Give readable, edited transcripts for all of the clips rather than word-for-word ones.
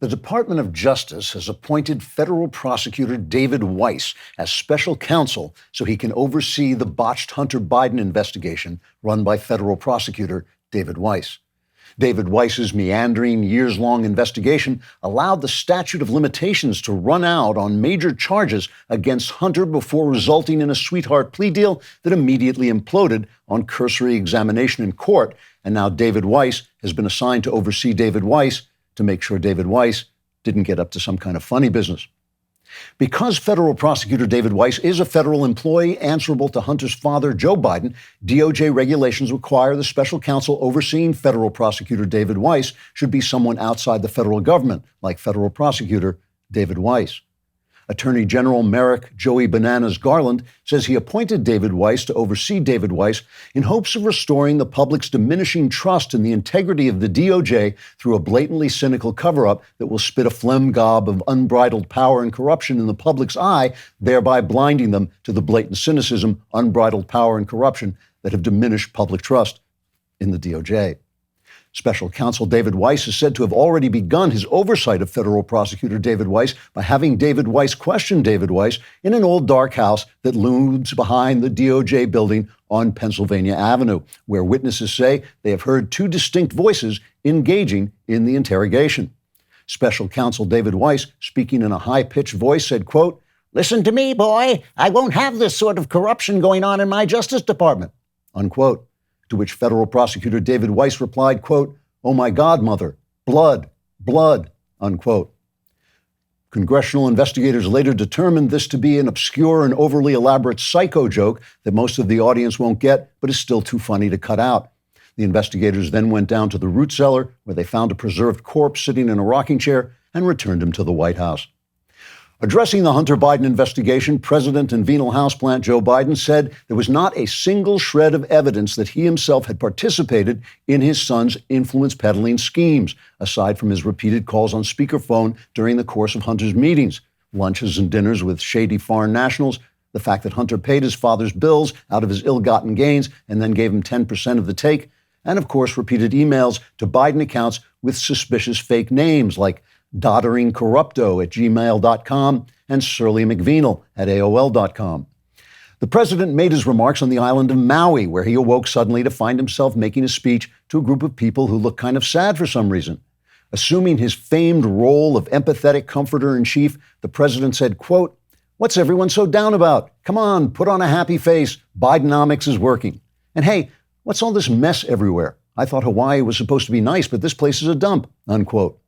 The Department of Justice has appointed federal prosecutor David Weiss as special counsel so he can oversee the botched Hunter Biden investigation run by federal prosecutor David Weiss. David Weiss's meandering, years-long investigation allowed the statute of limitations to run out on major charges against Hunter before resulting in a sweetheart plea deal that immediately imploded on cursory examination in court. And now David Weiss has been assigned to oversee David Weiss to make sure David Weiss didn't get up to some kind of funny business. Because federal prosecutor David Weiss is a federal employee answerable to Hunter's father, Joe Biden, DOJ regulations require the special counsel overseeing federal prosecutor David Weiss should be someone outside the federal government, like federal prosecutor David Weiss. Attorney General Merrick Joey Bananas Garland says he appointed David Weiss to oversee David Weiss in hopes of restoring the public's diminishing trust in the integrity of the DOJ through a blatantly cynical cover-up that will spit a phlegm gob of unbridled power and corruption in the public's eye, thereby blinding them to the blatant cynicism, unbridled power, and corruption that have diminished public trust in the DOJ. Special counsel David Weiss is said to have already begun his oversight of federal prosecutor David Weiss by having David Weiss question David Weiss in an old dark house that looms behind the DOJ building on Pennsylvania Avenue, where witnesses say they have heard two distinct voices engaging in the interrogation. Special counsel David Weiss, speaking in a high-pitched voice, said, quote, "Listen to me, boy. I won't have this sort of corruption going on in my Justice Department," unquote. To which federal prosecutor David Weiss replied, quote, "Oh my God, mother, blood, blood," unquote. Congressional investigators later determined this to be an obscure and overly elaborate psycho joke that most of the audience won't get, but is still too funny to cut out. The investigators then went down to the root cellar, where they found a preserved corpse sitting in a rocking chair, and returned him to the White House. Addressing the Hunter Biden investigation, President and venal houseplant Joe Biden said there was not a single shred of evidence that he himself had participated in his son's influence peddling schemes, aside from his repeated calls on speakerphone during the course of Hunter's meetings, lunches and dinners with shady foreign nationals, the fact that Hunter paid his father's bills out of his ill-gotten gains and then gave him 10% of the take, and of course repeated emails to Biden accounts with suspicious fake names like Doddering Corrupto at gmail.com and Surly McVenal at AOL.com. The president made his remarks on the island of Maui, where he awoke suddenly to find himself making a speech to a group of people who looked kind of sad for some reason. Assuming his famed role of empathetic comforter-in-chief, the president said, quote, "What's everyone so down about? Come on, put on a happy face. Bidenomics is working. And hey, what's all this mess everywhere? I thought Hawaii was supposed to be nice, but this place is a dump," unquote.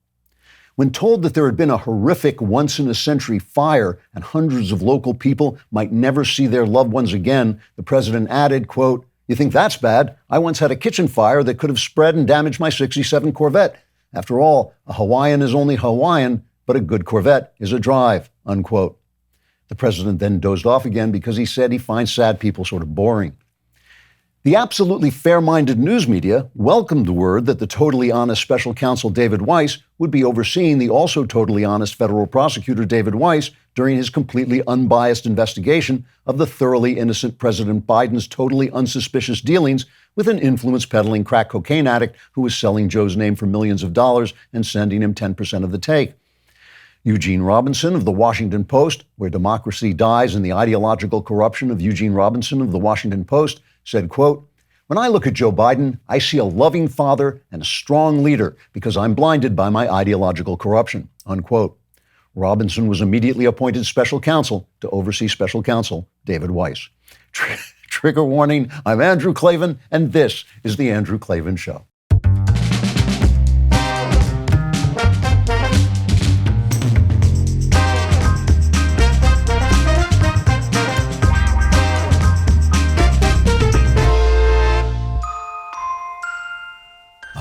When told that there had been a horrific once-in-a-century fire and hundreds of local people might never see their loved ones again, the president added, quote, "You think that's bad? I once had a kitchen fire that could have spread and damaged my '67 Corvette. After all, a Hawaiian is only Hawaiian, but a good Corvette is a drive," unquote. The president then dozed off again because he said he finds sad people sort of boring. The absolutely fair-minded news media welcomed the word that the totally honest special counsel David Weiss would be overseeing the also totally honest federal prosecutor David Weiss during his completely unbiased investigation of the thoroughly innocent President Biden's totally unsuspicious dealings with an influence-peddling crack cocaine addict who was selling Joe's name for millions of dollars and sending him 10% of the take. Eugene Robinson of The Washington Post, where democracy dies in the ideological corruption of Eugene Robinson of The Washington Post, said, quote, "When I look at Joe Biden, I see a loving father and a strong leader because I'm blinded by my ideological corruption," unquote. Robinson was immediately appointed special counsel to oversee special counsel David Weiss. Trigger warning, I'm Andrew Klavan, and this is The Andrew Klavan Show.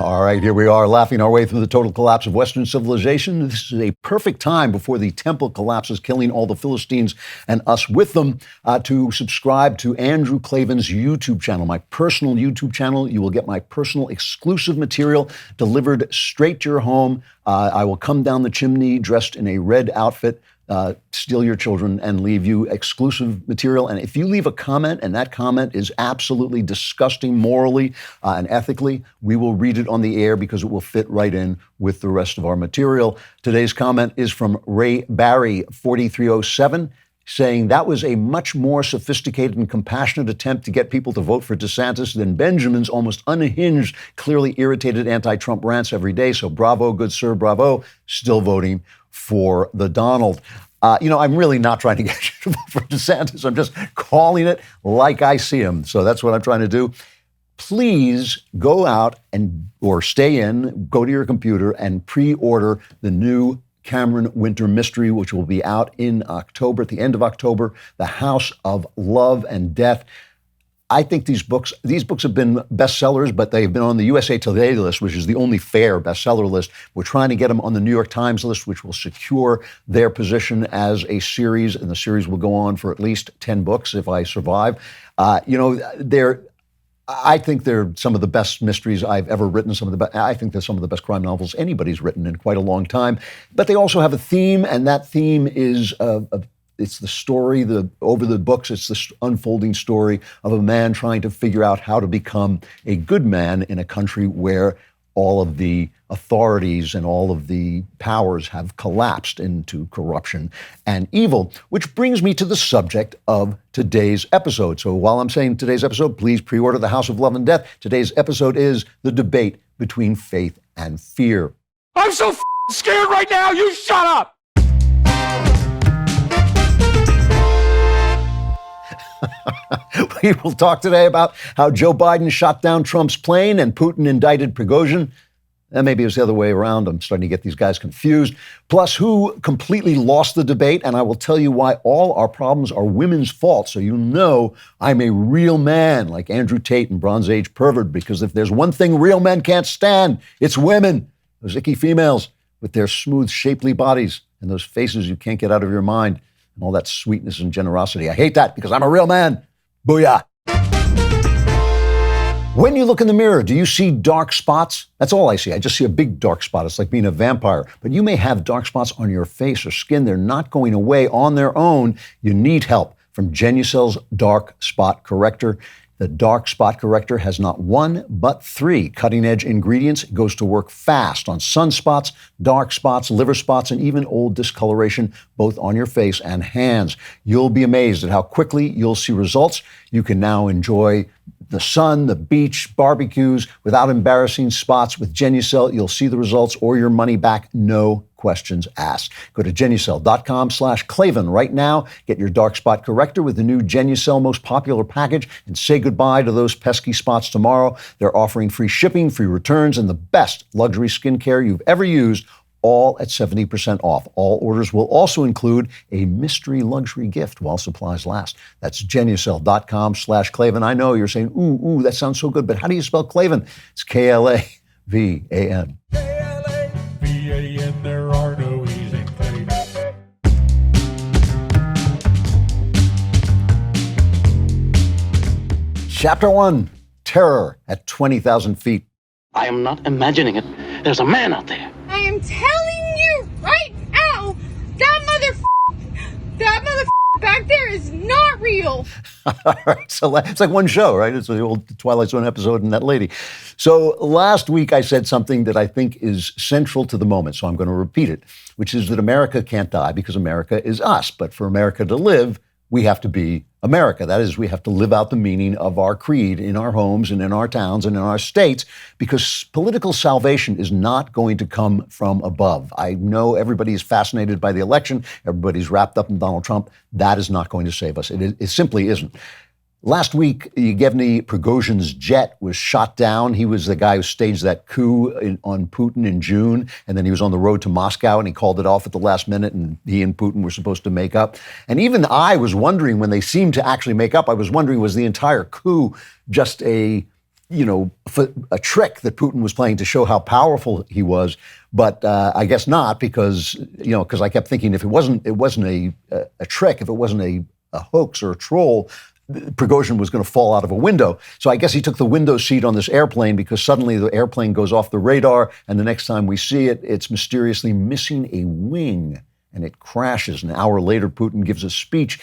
All right, here we are, laughing our way through the total collapse of Western civilization. This is a perfect time before the temple collapses, killing all the Philistines and us with them, to subscribe to Andrew Klavan's YouTube channel, my personal YouTube channel. You will get my personal exclusive material delivered straight to your home. I will come down the chimney dressed in a red outfit steal your children and leave you exclusive material. And if you leave a comment and that comment is absolutely disgusting morally and ethically, we will read it on the air because it will fit right in with the rest of our material. Today's comment is from Ray Barry, 4307. Saying that was a much more sophisticated and compassionate attempt to get people to vote for DeSantis than Benjamin's almost unhinged, clearly irritated anti-Trump rants every day. So bravo, good sir, bravo. Still voting for the Donald. I'm really not trying to get you to vote for DeSantis. I'm just calling it like I see him. So that's what I'm trying to do. Please go out or stay in, go to your computer and pre-order the new Cameron Winter Mystery, which will be out in October, at the end of October, The House of Love and Death. I think these books have been bestsellers, but they've been on the USA Today list, which is the only fair bestseller list. We're trying to get them on the New York Times list, which will secure their position as a series, and the series will go on for at least 10 books if I survive. I think they're some of the best mysteries I've ever written. I think they're some of the best crime novels anybody's written in quite a long time. But they also have a theme, and that theme is it's the story. Over the books, it's the unfolding story of a man trying to figure out how to become a good man in a country where all of the authorities and all of the powers have collapsed into corruption and evil, which brings me to the subject of today's episode. So while I'm saying today's episode, please pre-order The House of Love and Death. Today's episode is the debate between faith and fear. I'm so scared right now, you shut up! We will talk today about how Joe Biden shot down Trump's plane and Putin indicted Prigozhin. And maybe it was the other way around. I'm starting to get these guys confused. Plus, who completely lost the debate. And I will tell you why all our problems are women's fault. So you know I'm a real man, like Andrew Tate and Bronze Age pervert, because if there's one thing real men can't stand, it's women. Those icky females with their smooth, shapely bodies and those faces you can't get out of your mind and all that sweetness and generosity. I hate that because I'm a real man. Booyah. When you look in the mirror, do you see dark spots? That's all I see. I just see a big dark spot. It's like being a vampire. But you may have dark spots on your face or skin. They're not going away on their own. You need help from Genucel's Dark Spot Corrector. The Dark Spot Corrector has not one, but 3 cutting-edge ingredients. It goes to work fast on sunspots, dark spots, liver spots, and even old discoloration, both on your face and hands. You'll be amazed at how quickly you'll see results. You can now enjoy the sun, the beach, barbecues without embarrassing spots. With Genucel, you'll see the results or your money back, no questions asked. Go to Genucel.com/Klavan right now. Get your dark spot corrector with the new Genucel most popular package and say goodbye to those pesky spots tomorrow. They're offering free shipping, free returns, and the best luxury skincare you've ever used, all at 70% off. All orders will also include a mystery luxury gift while supplies last. That's Genucel.com/Klavan. I know you're saying, ooh, that sounds so good, but how do you spell Klavan? It's Klavan. Klavan, there are no easy things. Chapter 1, Terror at 20,000 feet. I am not imagining it. There's a man out there. I am telling you right now, that mother back there is not real. All right, so it's like one show, right? It's the old Twilight Zone episode and that lady. So last week I said something that I think is central to the moment, so I'm going to repeat it, which is that America can't die because America is us. But for America to live, we have to be America. That is, we have to live out the meaning of our creed in our homes and in our towns and in our states, because political salvation is not going to come from above. I know everybody's fascinated by the election. Everybody's wrapped up in Donald Trump. That is not going to save us. It simply isn't. Last week, Yevgeny Prigozhin's jet was shot down. He was the guy who staged that coup on Putin in June, and then he was on the road to Moscow, and he called it off at the last minute, and he and Putin were supposed to make up. And even I was wondering, when they seemed to actually make up, I was wondering, was the entire coup just a trick that Putin was playing to show how powerful he was? But I guess not, because I kept thinking, if it wasn't a trick, if it wasn't a hoax or a troll, Prigozhin was going to fall out of a window. So I guess he took the window seat on this airplane, because suddenly the airplane goes off the radar, and the next time we see it, it's mysteriously missing a wing. and it crashes. An hour later, Putin gives a speech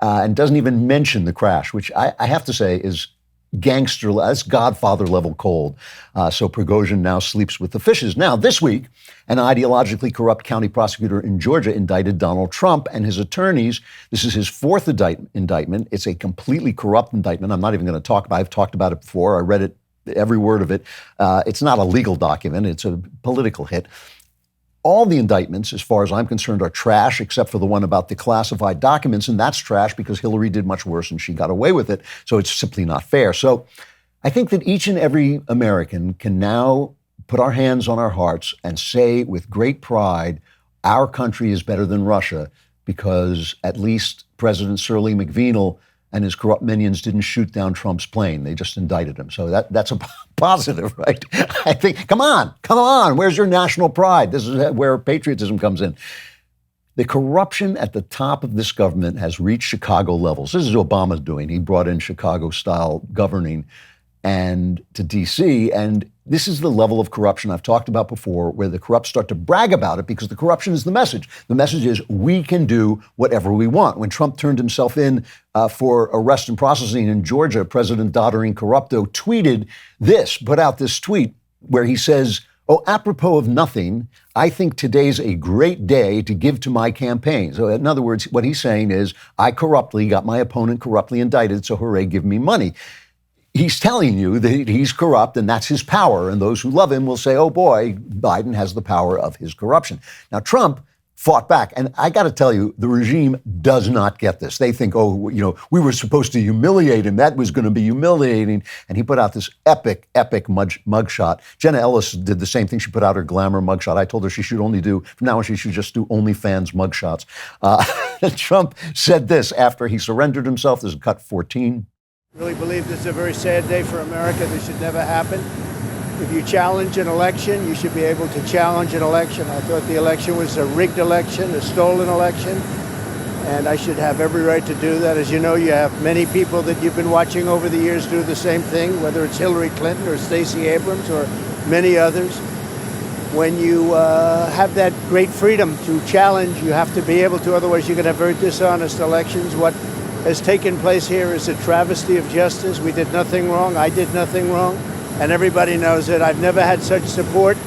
and doesn't even mention the crash, which I have to say is gangster, that's Godfather level cold. So Prigozhin now sleeps with the fishes. Now, this week, an ideologically corrupt county prosecutor in Georgia indicted Donald Trump and his attorneys. This is his fourth indictment. It's a completely corrupt indictment. I'm not even going to talk about it. I've talked about it before. I read it, every word of it. It's not a legal document. It's a political hit. All the indictments, as far as I'm concerned, are trash, except for the one about the classified documents, and that's trash because Hillary did much worse and she got away with it, so it's simply not fair. So I think that each and every American can now put our hands on our hearts and say with great pride, our country is better than Russia because at least President Sirleaf McVeal and his corrupt minions didn't shoot down Trump's plane. They just indicted him. So that's a positive, right? I think, come on, where's your national pride? This is where patriotism comes in. The corruption at the top of this government has reached Chicago levels. This is Obama's doing. He brought in Chicago-style governing and to D.C., and this is the level of corruption I've talked about before, where the corrupt start to brag about it because the corruption is the message. The message is we can do whatever we want. When Trump turned himself in for arrest and processing in Georgia, President Doddering Corrupto tweeted this, put out this tweet where he says, "Oh, apropos of nothing, I think today's a great day to give to my campaign." So in other words, what he's saying is, I corruptly got my opponent corruptly indicted, so hooray, give me money. He's telling you that he's corrupt and that's his power. And those who love him will say, oh boy, Biden has the power of his corruption. Now, Trump fought back. And I got to tell you, the regime does not get this. They think, oh, we were supposed to humiliate him. That was going to be humiliating. And he put out this epic mugshot. Jenna Ellis did the same thing. She put out her glamour mugshot. I told her she should only do, from now on, she should just do OnlyFans mugshots. Trump said this after he surrendered himself. This is cut 14. Really believe this is a very sad day for America. This should never happen. If you challenge an election, you should be able to challenge an election. I thought the election was a rigged election, a stolen election, and I should have every right to do that. As you know, you have many people that you've been watching over the years do the same thing, whether it's Hillary Clinton or Stacey Abrams or many others. When you have that great freedom to challenge, you have to be able to, otherwise you're going to have very dishonest elections. What has taken place here is a travesty of justice. We did nothing wrong. I did nothing wrong. And everybody knows it. I've never had such support.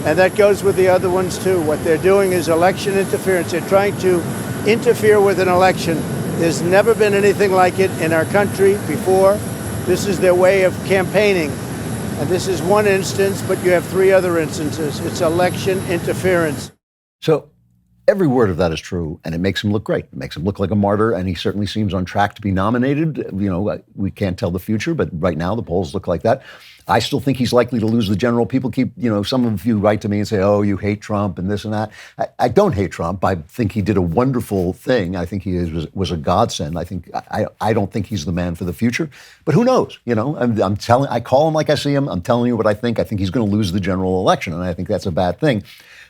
And that goes with the other ones, too. What they're doing is election interference. They're trying to interfere with an election. There's never been anything like it in our country before. This is their way of campaigning. And this is one instance, but you have three other instances. It's election interference. So every word of that is true, and it makes him look great. It makes him look like a martyr, and he certainly seems on track to be nominated. We can't tell the future, but right now the polls look like that. I still think he's likely to lose the general. People keep, some of you write to me and say, oh, you hate Trump and this and that. I don't hate Trump. I think he did a wonderful thing. I think he was a godsend. I don't think he's the man for the future, but who knows? I call him like I see him. I'm telling you what I think. I think he's going to lose the general election, and I think that's a bad thing.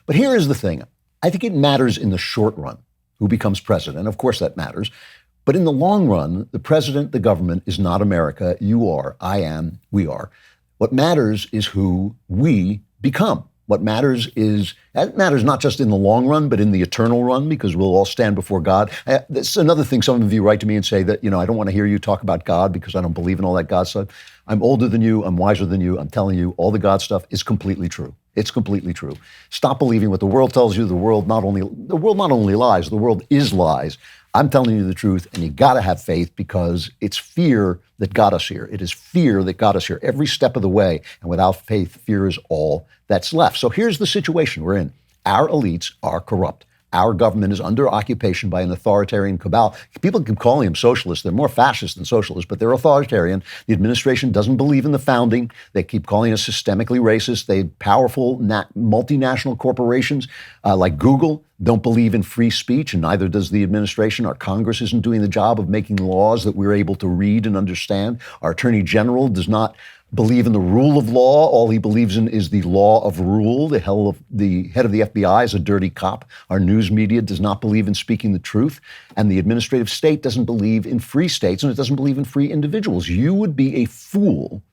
But here is the thing. I think it matters in the short run who becomes president. Of course that matters. But in the long run, the president, the government is not America. You are, I am, we are. What matters is who we become. What matters that matters not just in the long run, but in the eternal run, because we'll all stand before God. That's another thing. Some of you write to me and say that, I don't want to hear you talk about God because I don't believe in all that God stuff. I'm older than you. I'm wiser than you. I'm telling you, all the God stuff is completely true. It's completely true. Stop believing what the world tells you. The world not only lies, the world is lies. I'm telling you the truth, and you got to have faith because it's fear that got us here. It is fear that got us here every step of the way. And without faith, fear is all that's left. So here's the situation we're in. Our elites are corrupt. Our government is under occupation by an authoritarian cabal. People keep calling them socialists. They're more fascist than socialists, but they're authoritarian. The administration doesn't believe in the founding. They keep calling us systemically racist. Powerful multinational corporations like Google don't believe in free speech, and neither does the administration. Our Congress isn't doing the job of making laws that we're able to read and understand. Our Attorney General does not believe in the rule of law. All he believes in is the law of rule. The head of the FBI is a dirty cop. Our news media does not believe in speaking the truth. And the administrative state doesn't believe in free states, and it doesn't believe in free individuals. You would be a fool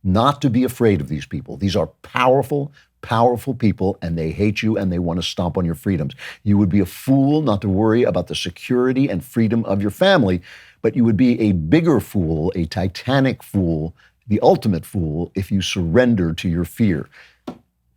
not to be afraid of these people. These are powerful, powerful people, and they hate you and they want to stomp on your freedoms. You would be a fool not to worry about the security and freedom of your family, but you would be a bigger fool, a titanic fool, the ultimate fool, if you surrender to your fear.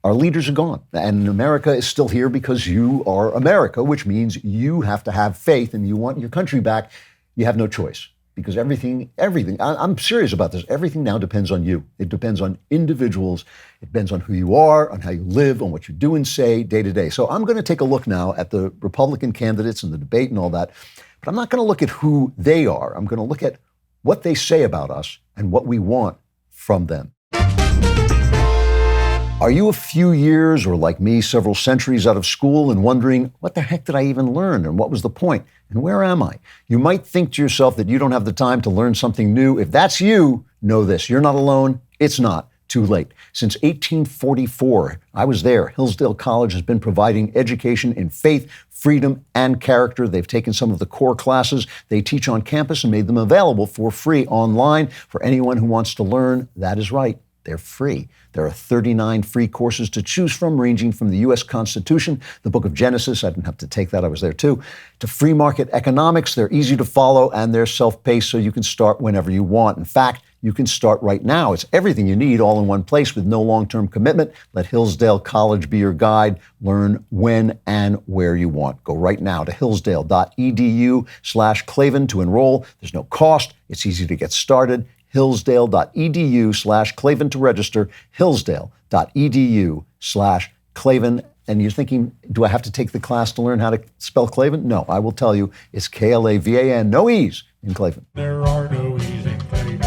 Our leaders are gone, and America is still here because you are America, which means you have to have faith and you want your country back. You have no choice because everything, I'm serious about this. Everything now depends on you. It depends on individuals. It depends on who you are, on how you live, on what you do and say day to day. So I'm going to take a look now at the Republican candidates and the debate and all that, but I'm not going to look at who they are. I'm going to look at what they say about us and what we want from them. Are you a few years, or like me, several centuries out of school and wondering, what the heck did I even learn and what was the point? And where am I? You might think to yourself that you don't have the time to learn something new. If that's you, know this. You're not alone. It's not too late. Since 1844, I was there. Hillsdale College has been providing education in faith, freedom, and character. They've taken some of the core classes they teach on campus and made them available for free online for anyone who wants to learn. That is right. They're free. There are 39 free courses to choose from, ranging from the U.S. Constitution, the Book of Genesis, I didn't have to take that, I was there too, to free market economics. They're easy to follow and they're self-paced, so you can start whenever you want. In fact, you can start right now. It's everything you need all in one place with no long-term commitment. Let Hillsdale College be your guide. Learn when and where you want. Go right now to hillsdale.edu/Klavan to enroll. There's no cost. It's easy to get started. hillsdale.edu/Klavan to register, hillsdale.edu/Klavan. And you're thinking, do I have to take the class to learn how to spell Klavan? No, I will tell you, it's Klavan, no E's in Klavan. There are no E's in Klavan.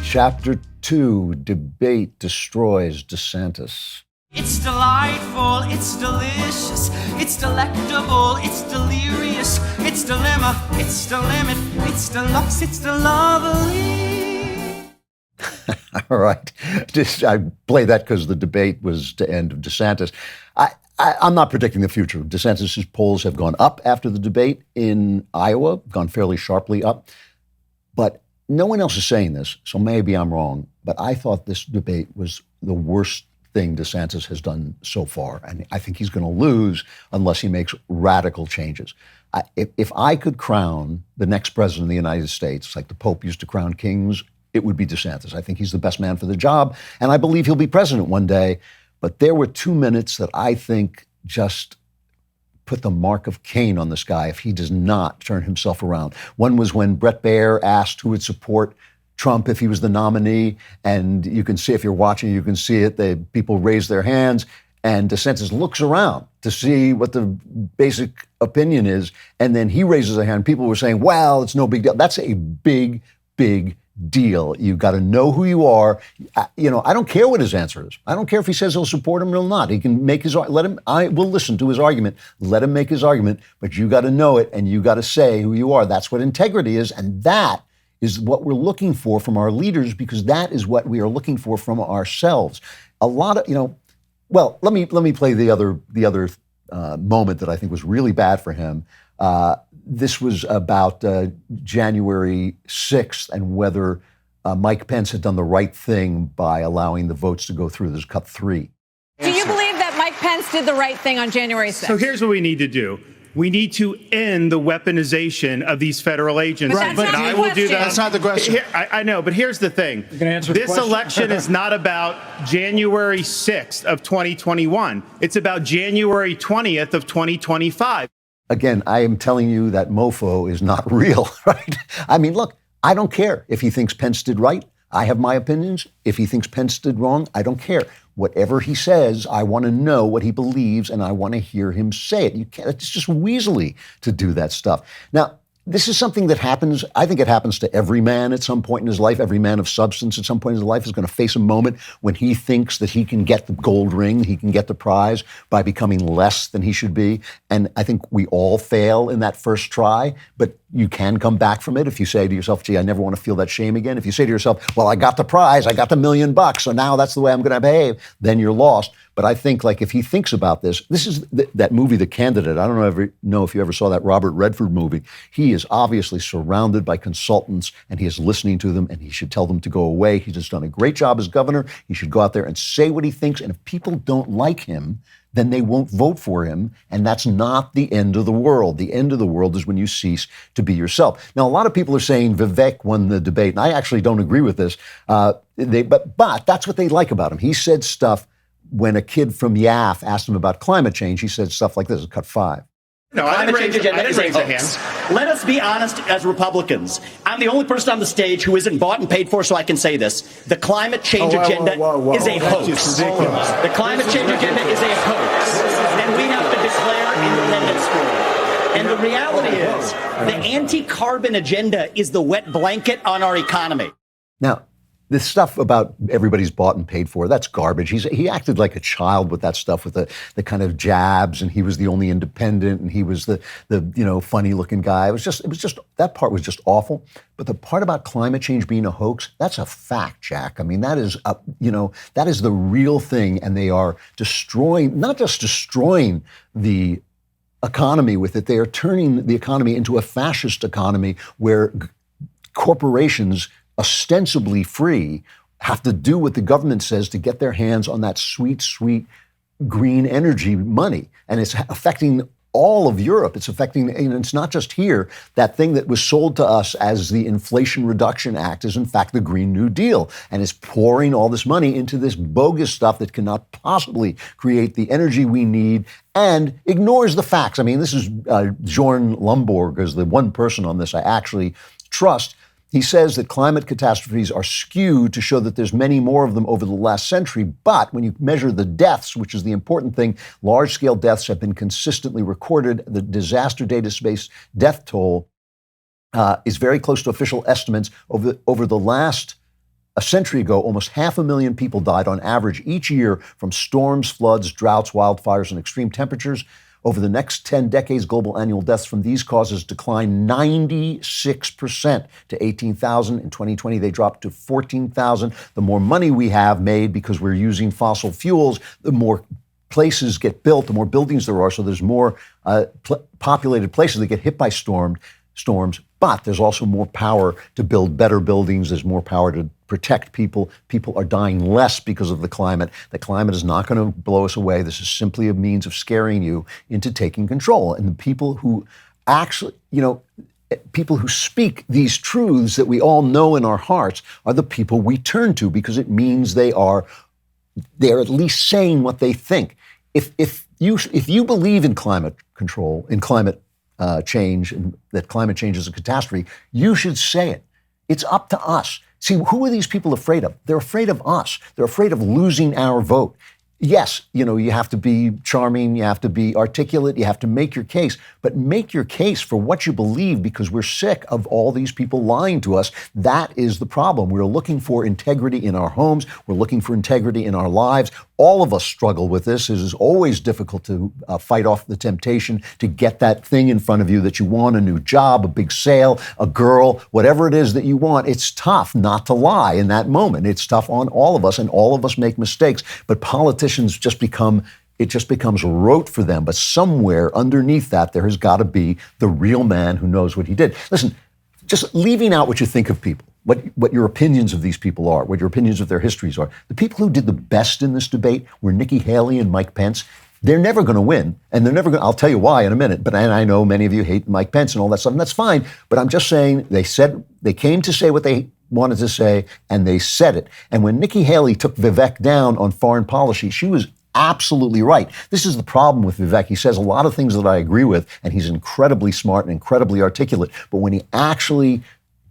Chapter 2, Debate Destroys De-Santis. It's delightful, it's delicious, it's delectable, it's delirious, it's dilemma, it's the limit, it's deluxe, it's the lovely. All right. I play that because the debate was to end of DeSantis. I'm not predicting the future. DeSantis' polls have gone up after the debate in Iowa, gone fairly sharply up. But no one else is saying this, so maybe I'm wrong. But I thought this debate was the worst thing DeSantis has done so far. And I think he's going to lose unless he makes radical changes. If I could crown the next president of the United States, like the Pope used to crown kings, it would be DeSantis. I think he's the best man for the job, and I believe he'll be president one day. But there were 2 minutes that I think just put the mark of Cain on this guy if he does not turn himself around. One was when Bret Baier asked who would support Trump if he was the nominee, and you can see, if you're watching, you can see it, people raise their hands, and DeSantis looks around to see what the basic opinion is, and then he raises a hand. People were saying, well, it's no big deal. That's a big, big deal. You've got to know who you are. I don't care what his answer is. I don't care if he says he'll support him or not. He can make his, I will listen to his argument. Let him make his argument, but you got to know it, and you got to say who you are. That's what integrity is, and that is what we're looking for from our leaders, because that is what we are looking for from ourselves. A lot of, well, let me play the other moment that I think was really bad for him. This was about January 6th and whether Mike Pence had done the right thing by allowing the votes to go through. There's cut 3. Do you believe that Mike Pence did the right thing on January 6th? So here's what we need to do. We need to end the weaponization of these federal agents. But that's not I the will do that. question. That's not the question. I know, but here's the thing. You can answer the this question. election is not about January 6th of 2021. It's about January 20th of 2025. Again, I am telling you that mofo is not real, right? I mean, look, I don't care if he thinks Pence did right. I have my opinions. If he thinks Pence did wrong, I don't care. Whatever he says, I want to know what he believes, and I want to hear him say it. You can't, it's just weaselly to do that stuff. Now, this is something that happens, I think it happens to every man at some point in his life. Every man of substance at some point in his life is going to face a moment when he thinks that he can get the gold ring, he can get the prize by becoming less than he should be. And I think we all fail in that first try, but you can come back from it if you say to yourself, gee, I never want to feel that shame again. If you say to yourself, well, I got the prize, I got the $1 million, so now that's the way I'm going to behave, then you're lost. But I think, like, if he thinks about this is that movie, The Candidate. I don't know if you ever saw that Robert Redford movie. He is obviously surrounded by consultants, and he is listening to them, and he should tell them to go away. He's just done a great job as governor. He should go out there and say what he thinks. And if people don't like him, then they won't vote for him. And that's not the end of the world. The end of the world is when you cease to be yourself. Now, a lot of people are saying Vivek won the debate, and I actually don't agree with this. But that's what they like about him. He said stuff when a kid from YAF asked him about climate change. He said stuff like this, cut 5. No, I didn't raise a hand. Let us be honest as Republicans. I'm the only person on the stage who isn't bought and paid for, so I can say this. The climate change agenda is a hoax. The climate change agenda is a hoax. And we have to declare independence for it. And the reality is, the anti-carbon agenda is the wet blanket on our economy. Now, this stuff about everybody's bought and paid for, that's garbage. He acted like a child with that stuff, with the kind of jabs, and he was the only independent, and he was the funny looking guy. It was just that part was just awful. But the part about climate change being a hoax, that's a fact, Jack. I mean, that is that is the real thing, and they are not just destroying the economy with it, they are turning the economy into a fascist economy where corporations, ostensibly free, have to do what the government says to get their hands on that sweet, sweet green energy money. And it's affecting all of Europe. It's affecting, and it's not just here. That thing that was sold to us as the Inflation Reduction Act is in fact the Green New Deal, and is pouring all this money into this bogus stuff that cannot possibly create the energy we need and ignores the facts. I mean, this is Bjorn Lomborg is the one person on this I actually trust. He says that climate catastrophes are skewed to show that there's many more of them over the last century. But when you measure the deaths, which is the important thing, large-scale deaths have been consistently recorded. The disaster database death toll is very close to official estimates. Over the last a century ago, almost 500,000 people died on average each year from storms, floods, droughts, wildfires, and extreme temperatures. Over the next 10 decades, global annual deaths from these causes declined 96% to 18,000. In 2020, they dropped to 14,000. The more money we have made because we're using fossil fuels, the more places get built, the more buildings there are. So there's more populated places that get hit by storms. But there's also more power to build better buildings. There's more power to protect people. People are dying less because of the climate. The climate is not going to blow us away. This is simply a means of scaring you into taking control. And the people who actually, people who speak these truths that we all know in our hearts are the people we turn to, because it means they are at least saying what they think. If you believe in climate control, in climate change, and that climate change is a catastrophe, you should say it. It's up to us. See, who are these people afraid of? They're afraid of us. They're afraid of losing our vote. Yes, you have to be charming, you have to be articulate, you have to make your case, but make your case for what you believe, because we're sick of all these people lying to us. That is the problem. We're looking for integrity in our homes. We're looking for integrity in our lives. All of us struggle with this. It is always difficult to fight off the temptation to get that thing in front of you that you want, a new job, a big sale, a girl, whatever it is that you want. It's tough not to lie in that moment. It's tough on all of us, and all of us make mistakes. But politicians just becomes rote for them. But somewhere underneath that, there has got to be the real man who knows what he did. Listen, just leaving out what you think of people, what your opinions of these people are, what your opinions of their histories are. The people who did the best in this debate were Nikki Haley and Mike Pence. They're never going to win, and they're never going to, I'll tell you why in a minute, and I know many of you hate Mike Pence and all that stuff, and that's fine, but I'm just saying they came to say what they wanted to say, and they said it. And when Nikki Haley took Vivek down on foreign policy, she was absolutely right. This is the problem with Vivek. He says a lot of things that I agree with, and he's incredibly smart and incredibly articulate, but when he actually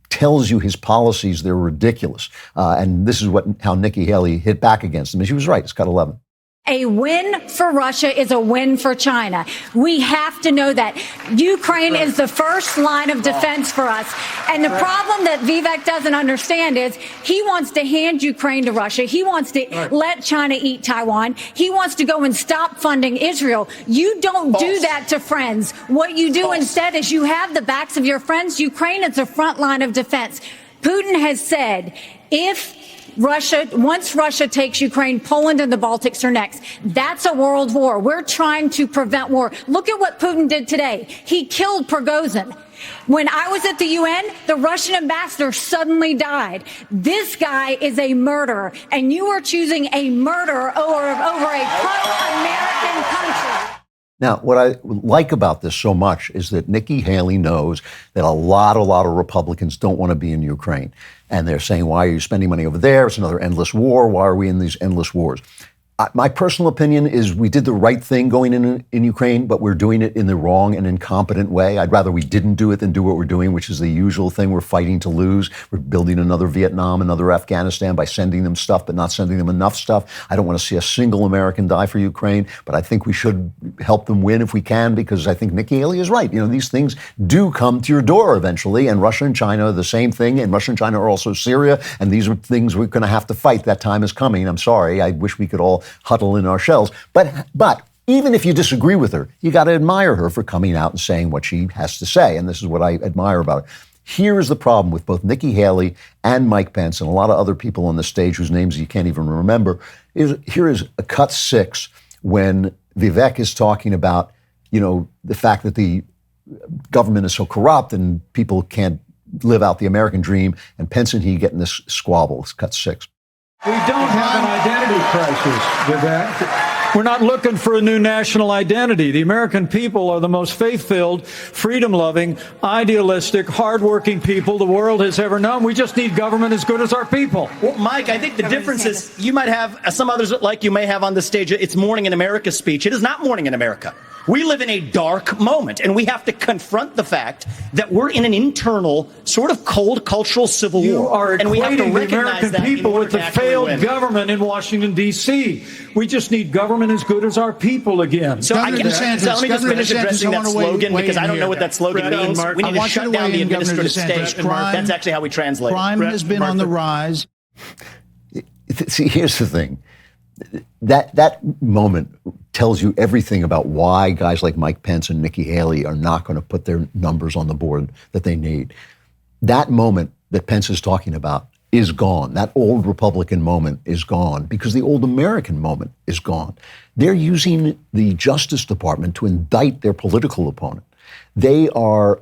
tells you his policies, they're ridiculous. And this is how Nikki Haley hit back against him. And she was right. It's cut 11. A win for Russia is a win for China. We have to know that. Ukraine is the first line of defense for us. And the problem that Vivek doesn't understand is he wants to hand Ukraine to Russia. He wants to let China eat Taiwan. He wants to go and stop funding Israel. You don't do that to friends. What you do instead is you have the backs of your friends. Ukraine is the front line of defense. Putin has said, if once Russia takes Ukraine, Poland and the Baltics are next. That's a world war. We're trying to prevent war. Look at what Putin did today. He killed Prigozhin. When I was at the UN, the Russian ambassador suddenly died. This guy is a murderer, and you are choosing a murderer over a pro-American country. Now, what I like about this so much is that Nikki Haley knows that a lot of Republicans don't want to be in Ukraine. And they're saying, why are you spending money over there? It's another endless war. Why are we in these endless wars? My personal opinion is we did the right thing going in Ukraine, but we're doing it in the wrong and incompetent way. I'd rather we didn't do it than do what we're doing, which is the usual thing. We're fighting to lose. We're building another Vietnam, another Afghanistan by sending them stuff, but not sending them enough stuff. I don't want to see a single American die for Ukraine, but I think we should help them win if we can, because I think Nikki Haley is right. You know, these things do come to your door eventually, and Russia and China are the same thing, and Russia and China are also Syria, and these are things we're going to have to fight. That time is coming. I'm sorry. I wish we could all huddle in our shells. But even if you disagree with her, you got to admire her for coming out and saying what she has to say. And this is what I admire about her. Here is the problem with both Nikki Haley and Mike Pence and a lot of other people on the stage whose names you can't even remember. Here is a cut 6 when Vivek is talking about, you know, the fact that the government is so corrupt and people can't live out the American dream, and Pence and he get in this squabble. It's cut 6. We don't have an identity crisis, Vivek. We're not looking for a new national identity. The American people are the most faith-filled, freedom-loving, idealistic, hardworking people the world has ever known. We just need government as good as our people. Well, Mike, I think the difference is you might have, some others like you may have on the stage, it's Morning in America speech. It is not Morning in America. We live in a dark moment, and we have to confront the fact that we're in an internal, sort of cold cultural civil war. You are and we have to equating the recognize American that people with the failed government in Washington, D.C. We just need government as good as our people again. So let me just finish addressing that slogan, because I don't know what that slogan means. We need to shut down the administrative state. That's actually how we translate it. Crime has been on the rise. See, here's the thing. That moment tells you everything about why guys like Mike Pence and Nikki Haley are not going to put their numbers on the board that they need. That moment that Pence is talking about is gone. That old Republican moment is gone because the old American moment is gone. They're using the Justice Department to indict their political opponent. They are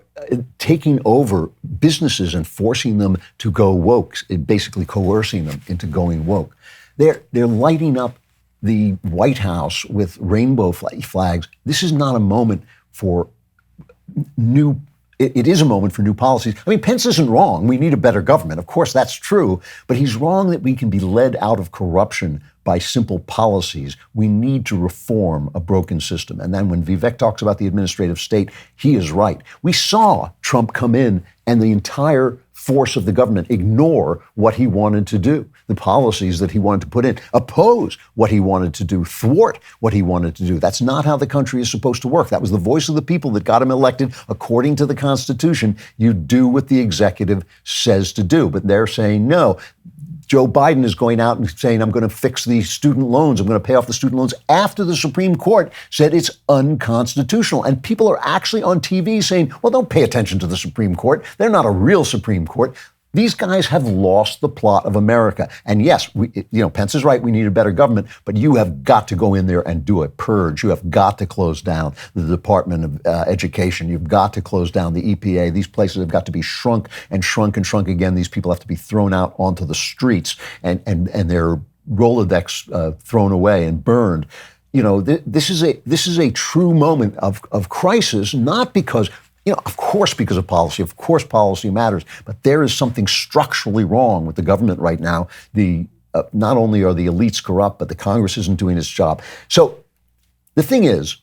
taking over businesses and forcing them to go woke, basically coercing them into going woke. They're lighting up the White House with rainbow flags. This is not a moment for new. It is a moment for new policies. I mean, Pence isn't wrong. We need a better government. Of course, that's true. But he's wrong that we can be led out of corruption by simple policies. We need to reform a broken system. And then when Vivek talks about the administrative state, he is right. We saw Trump come in and the entire force of the government ignore what he wanted to do, the policies that he wanted to put in, oppose what he wanted to do, thwart what he wanted to do. That's not how the country is supposed to work. That was the voice of the people that got him elected. According to the Constitution, you do what the executive says to do. But they're saying no. Joe Biden is going out and saying, I'm going to fix the student loans. I'm going to pay off the student loans after the Supreme Court said it's unconstitutional. And people are actually on TV saying, well, don't pay attention to the Supreme Court. They're not a real Supreme Court. These guys have lost the plot of America. And yes, Pence is right. We need a better government, but you have got to go in there and do a purge. You have got to close down the Department of Education. You've got to close down the EPA. These places have got to be shrunk and shrunk and shrunk again. These people have to be thrown out onto the streets and their Rolodex thrown away and burned. You know, this is a true moment of crisis, not because, of course, because of policy. Of course, policy matters. But there is something structurally wrong with the government right now. Not only are the elites corrupt, but the Congress isn't doing its job. So the thing is,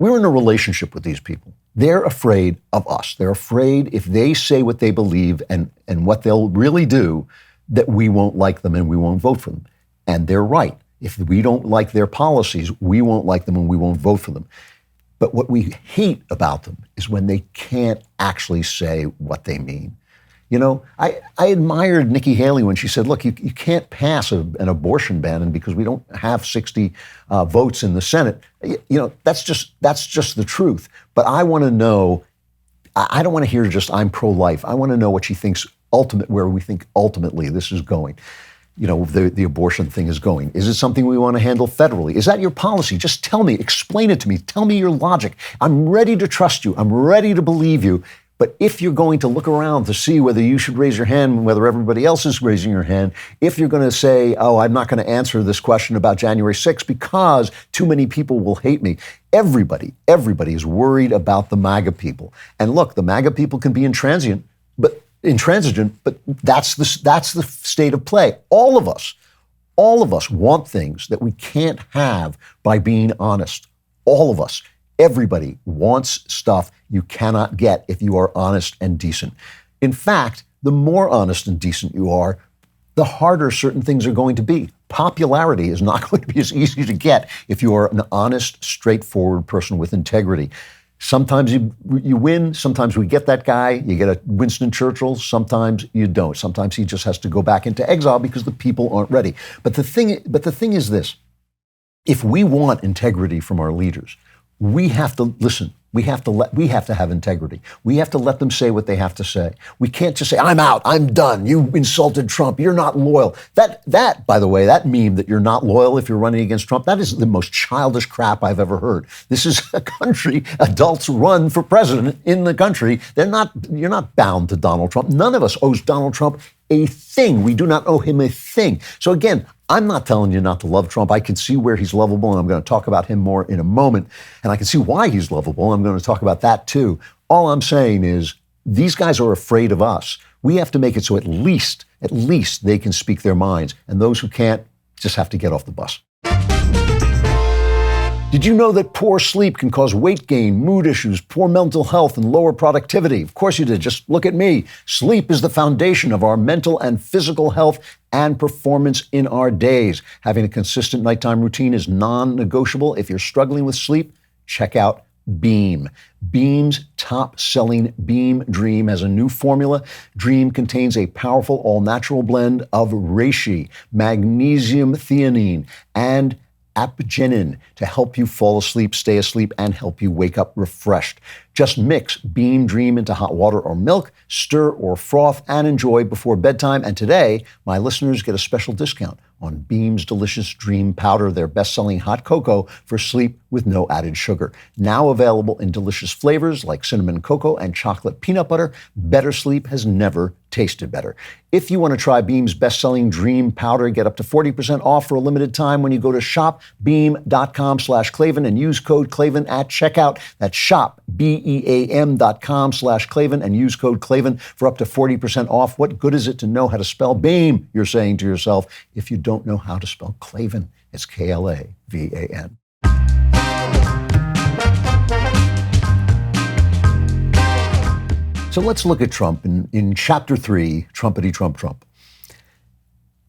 we're in a relationship with these people. They're afraid of us. They're afraid if they say what they believe and what they'll really do, that we won't like them and we won't vote for them. And they're right. If we don't like their policies, we won't like them and we won't vote for them. But what we hate about them is when they can't actually say what they mean. You know, I admired Nikki Haley when she said, look, you can't pass an abortion ban, and because we don't have 60 votes in the Senate, that's just the truth. But I want to know, I don't want to hear just I'm pro-life. I want to know what she thinks where we think ultimately this is going. the abortion thing is going? Is it something we want to handle federally? Is that your policy? Just tell me, explain it to me, tell me your logic. I'm ready to trust you. I'm ready to believe you. But if you're going to look around to see whether you should raise your hand and whether everybody else is raising your hand, if you're going to say, oh, I'm not going to answer this question about January 6th because too many people will hate me. Everybody is worried about the MAGA people. And look, the MAGA people can be intransigent, but that's the state of play. All of us want things that we can't have by being honest. All of us. Everybody wants stuff you cannot get if you are honest and decent. In fact, the more honest and decent you are, the harder certain things are going to be. Popularity is not going to be as easy to get if you are an honest, straightforward person with integrity. Sometimes you win, sometimes we get that guy, you get a Winston Churchill, sometimes you don't. Sometimes he just has to go back into exile because the people aren't ready. But the thing is this, if we want integrity from our leaders, we have to listen. We have to have integrity. We have to let them say what they have to say. We can't just say, I'm out, I'm done. You insulted Trump. You're not loyal. That, by the way, that meme that you're not loyal if you're running against Trump, that is the most childish crap I've ever heard. This is a country, adults run for president in the country. You're not bound to Donald Trump. None of us owes Donald Trump a thing. We do not owe him a thing. So again, I'm not telling you not to love Trump. I can see where he's lovable, and I'm going to talk about him more in a moment. And I can see why he's lovable. I'm going to talk about that too. All I'm saying is these guys are afraid of us. We have to make it so at least they can speak their minds. And those who can't just have to get off the bus. Did you know that poor sleep can cause weight gain, mood issues, poor mental health, and lower productivity? Of course you did. Just look at me. Sleep is the foundation of our mental and physical health and performance in our days. Having a consistent nighttime routine is non-negotiable. If you're struggling with sleep, check out Beam. Beam's top-selling Beam Dream has a new formula. Dream contains a powerful all-natural blend of reishi, magnesium theanine, and apigenin to help you fall asleep, stay asleep, and help you wake up refreshed. Just mix Beam Dream into hot water or milk, stir or froth, and enjoy before bedtime. And today, my listeners get a special discount on Beam's delicious Dream Powder, their best-selling hot cocoa for sleep with no added sugar. Now available in delicious flavors like cinnamon cocoa and chocolate peanut butter, better sleep has never tasted better. If you want to try Beam's best-selling Dream Powder, get up to 40% off for a limited time when you go to shopbeam.com/Klavan and use code Klavan at checkout. That's shop, BEAM.com/Klavan and use code Klavan for up to 40% off. What good is it to know how to spell Beam, you're saying to yourself, if you don't know how to spell Klavan? It's Klavan. So let's look at Trump in Chapter 3, Trump.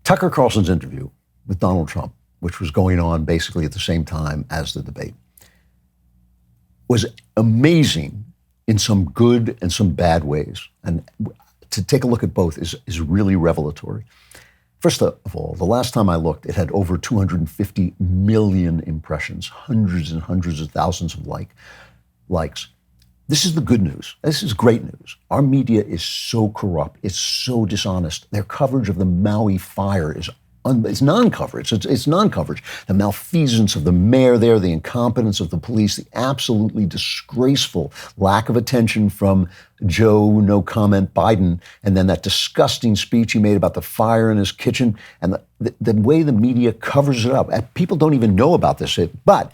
Tucker Carlson's interview with Donald Trump, which was going on basically at the same time as the debate, was amazing in some good and some bad ways. And to take a look at both is really revelatory. First of all, the last time I looked, it had over 250 million impressions, hundreds and hundreds of thousands of likes. This is the good news. This is great news. Our media is so corrupt. It's so dishonest. Their coverage of the Maui fire is it's non-coverage. It's non-coverage. The malfeasance of the mayor there, the incompetence of the police, the absolutely disgraceful lack of attention from Joe No Comment Biden, and then that disgusting speech he made about the fire in his kitchen, and the way the media covers it up. People don't even know about this, but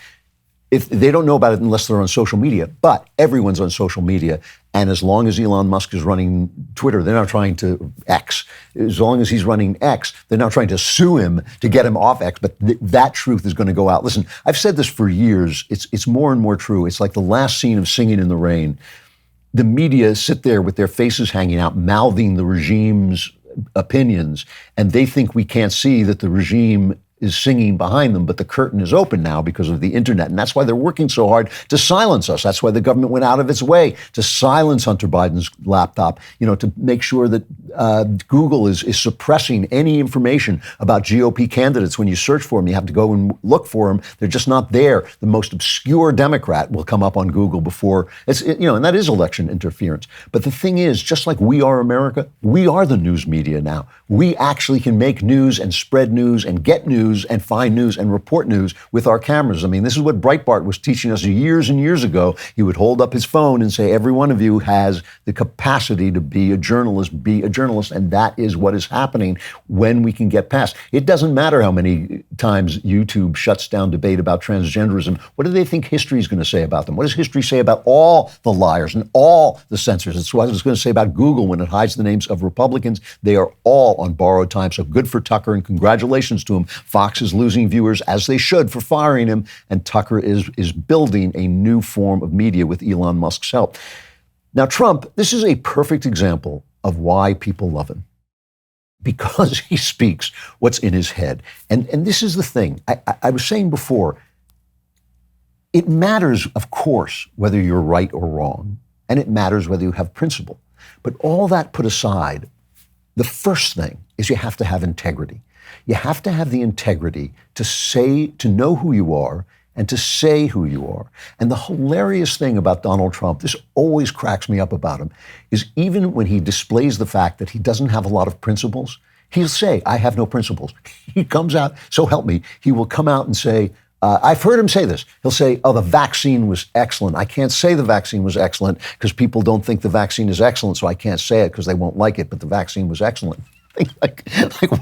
if they don't know about it unless they're on social media, but everyone's on social media. And as long as Elon Musk is running Twitter, they're not trying to X. As long as he's running X, they're not trying to sue him to get him off X, but that truth is going to go out. Listen, I've said this for years. It's more and more true. It's like the last scene of Singing in the Rain. The media sit there with their faces hanging out, mouthing the regime's opinions, and they think we can't see that the regime is singing behind them, but the curtain is open now because of the internet. And that's why they're working so hard to silence us. That's why the government went out of its way to silence Hunter Biden's laptop, to make sure that Google is suppressing any information about GOP candidates. When you search for them, you have to go and look for them. They're just not there. The most obscure Democrat will come up on Google before and that is election interference. But the thing is, just like we are America, we are the news media now. We actually can make news and spread news and get news and find news and report news with our cameras. I mean, this is what Breitbart was teaching us years and years ago. He would hold up his phone and say, every one of you has the capacity to be a journalist, and that is what is happening when we can get past. It doesn't matter how many times YouTube shuts down debate about transgenderism. What do they think history is going to say about them? What does history say about all the liars and all the censors? It's what it's going to say about Google when it hides the names of Republicans. They are all on borrowed time. So good for Tucker, and congratulations to him. Fox is losing viewers, as they should, for firing him, and Tucker is building a new form of media with Elon Musk's help. Now, Trump, this is a perfect example of why people love him, because he speaks what's in his head. And this is the thing. I was saying before, it matters, of course, whether you're right or wrong, and it matters whether you have principle. But all that put aside, the first thing is you have to have integrity. You have to have the integrity to know who you are and to say who you are. And the hilarious thing about Donald Trump, this always cracks me up about him, is even when he displays the fact that he doesn't have a lot of principles, he'll say, I have no principles. He comes out, so help me, he will come out and say, I've heard him say this. He'll say, the vaccine was excellent. I can't say the vaccine was excellent because people don't think the vaccine is excellent, so I can't say it because they won't like it, but the vaccine was excellent. Like,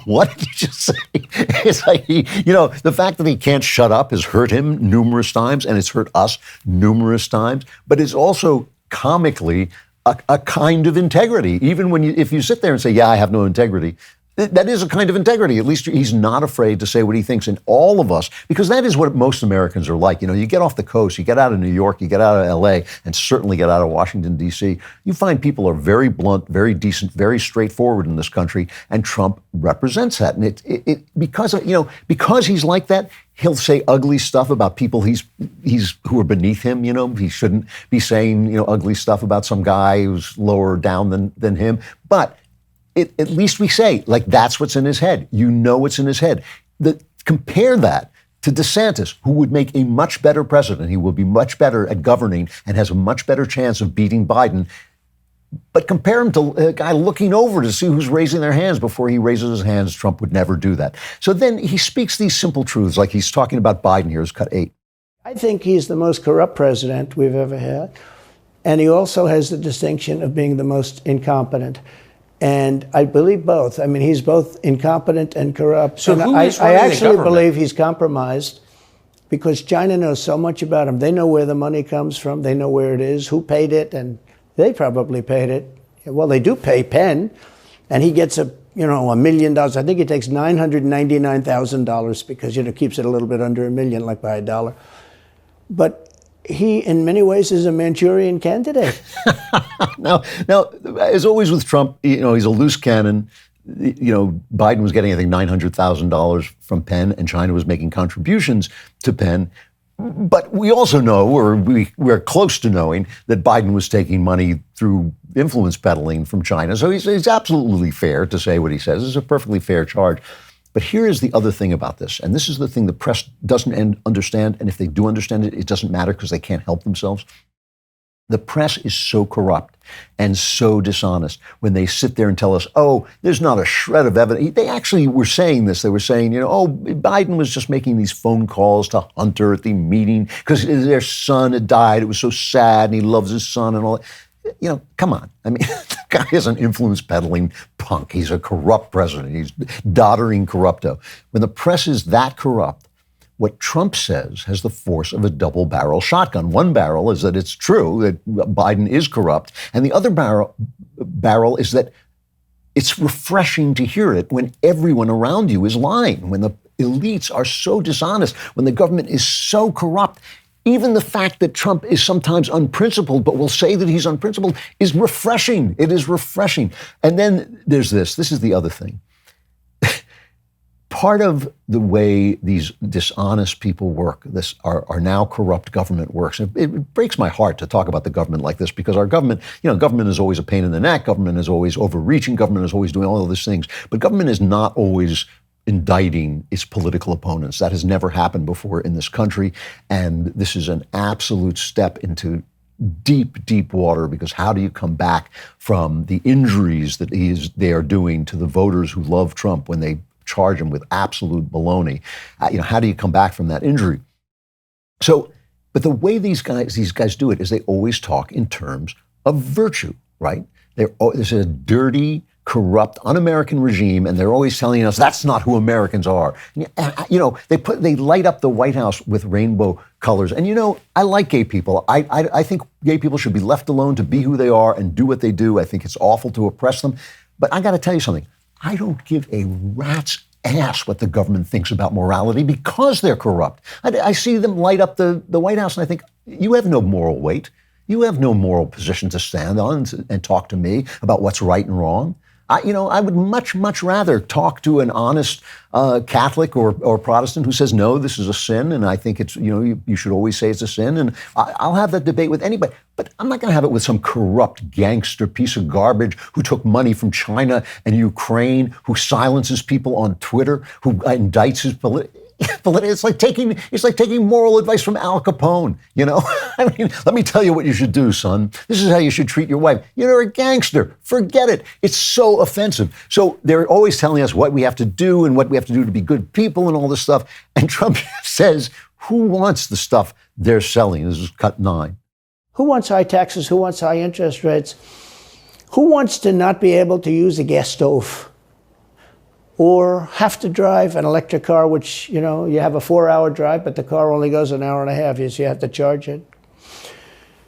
what did you just say? It's like the fact that he can't shut up has hurt him numerous times, and it's hurt us numerous times. But it's also comically a kind of integrity. Even if you sit there and say, yeah, I have no integrity, that is a kind of integrity. At least he's not afraid to say what he thinks. And all of us, because that is what most Americans are like. You get off the coast, you get out of New York, you get out of L.A., and certainly get out of Washington, D.C., you find people are very blunt, very decent, very straightforward in this country, and Trump represents that. And because he's like that, he'll say ugly stuff about people who are beneath him. He shouldn't be saying ugly stuff about some guy who's lower down than him. But at least we say, that's what's in his head. What's in his head. Compare that to De-Santis, who would make a much better president. He will be much better at governing and has a much better chance of beating Biden. But compare him to a guy looking over to see who's raising their hands before he raises his hands. Trump would never do that. So then he speaks these simple truths, like he's talking about Biden here, is cut 8. I think he's the most corrupt president we've ever had. And he also has the distinction of being the most incompetent. And I believe both. I mean, he's both incompetent and corrupt. So and I actually believe he's compromised because China knows so much about him. They know where the money comes from. They know where it is, who paid it, and they probably paid it. Well, they do pay Penn, and he gets $1 million. I think he takes $999,000 because, keeps it a little bit under $1 million, like by $1. But he, in many ways, is a Manchurian candidate. Now, as always with Trump, he's a loose cannon. Biden was getting, I think, $900,000 from Penn, and China was making contributions to Penn. But we also know, or we're close to knowing, that Biden was taking money through influence peddling from China. So he's absolutely fair to say what he says. It's a perfectly fair charge. But here is the other thing about this, and this is the thing the press doesn't understand, and if they do understand it, it doesn't matter because they can't help themselves. The press is so corrupt and so dishonest when they sit there and tell us, there's not a shred of evidence. They actually were saying this. They were saying, Biden was just making these phone calls to Hunter at the meeting because their son had died. It was so sad, and he loves his son and all that. Come on. I mean, the guy is an influence peddling punk. He's a corrupt president. He's doddering corrupto. When the press is that corrupt, what Trump says has the force of a double-barrel shotgun. One barrel is that it's true that Biden is corrupt, and the other barrel is that it's refreshing to hear it when everyone around you is lying, when the elites are so dishonest, when the government is so corrupt. Even the fact that Trump is sometimes unprincipled, but will say that he's unprincipled, is refreshing. It is refreshing. And then there's this. This is the other thing. part of the way these dishonest people work, our now corrupt government works. It breaks my heart to talk about the government like this, because our government, government is always a pain in the neck. Government is always overreaching. Government is always doing all of these things. But government is not always indicting its political opponents. That has never happened before in this country. And this is an absolute step into deep, deep water, because how do you come back from the injuries that they are doing to the voters who love Trump when they charge him with absolute baloney? How do you come back from that injury? So, but the way these guys do it is they always talk in terms of virtue, right? There's a dirty, corrupt, un-American regime, and they're always telling us that's not who Americans are. They light up the White House with rainbow colors. And I like gay people. I think gay people should be left alone to be who they are and do what they do. I think it's awful to oppress them. But I got to tell you something. I don't give a rat's ass what the government thinks about morality, because they're corrupt. I see them light up the White House, and I think, you have no moral weight. You have no moral position to stand on and talk to me about what's right and wrong. I would much, much rather talk to an honest Catholic or Protestant who says, no, this is a sin, and I think it's, you should always say it's a sin, and I'll have that debate with anybody. But I'm not going to have it with some corrupt gangster piece of garbage who took money from China and Ukraine, who silences people on Twitter, who indicts his It's like taking moral advice from Al Capone, I mean, let me tell you what you should do, son. This is how you should treat your wife. You're a gangster. Forget it. It's so offensive. So they're always telling us what we have to do and what we have to do to be good people and all this stuff. And Trump says, who wants the stuff they're selling? This is cut 9. Who wants high taxes? Who wants high interest rates? Who wants to not be able to use a gas stove? Or have to drive an electric car, which, you have a 4-hour drive, but the car only goes an hour and a half, so you have to charge it.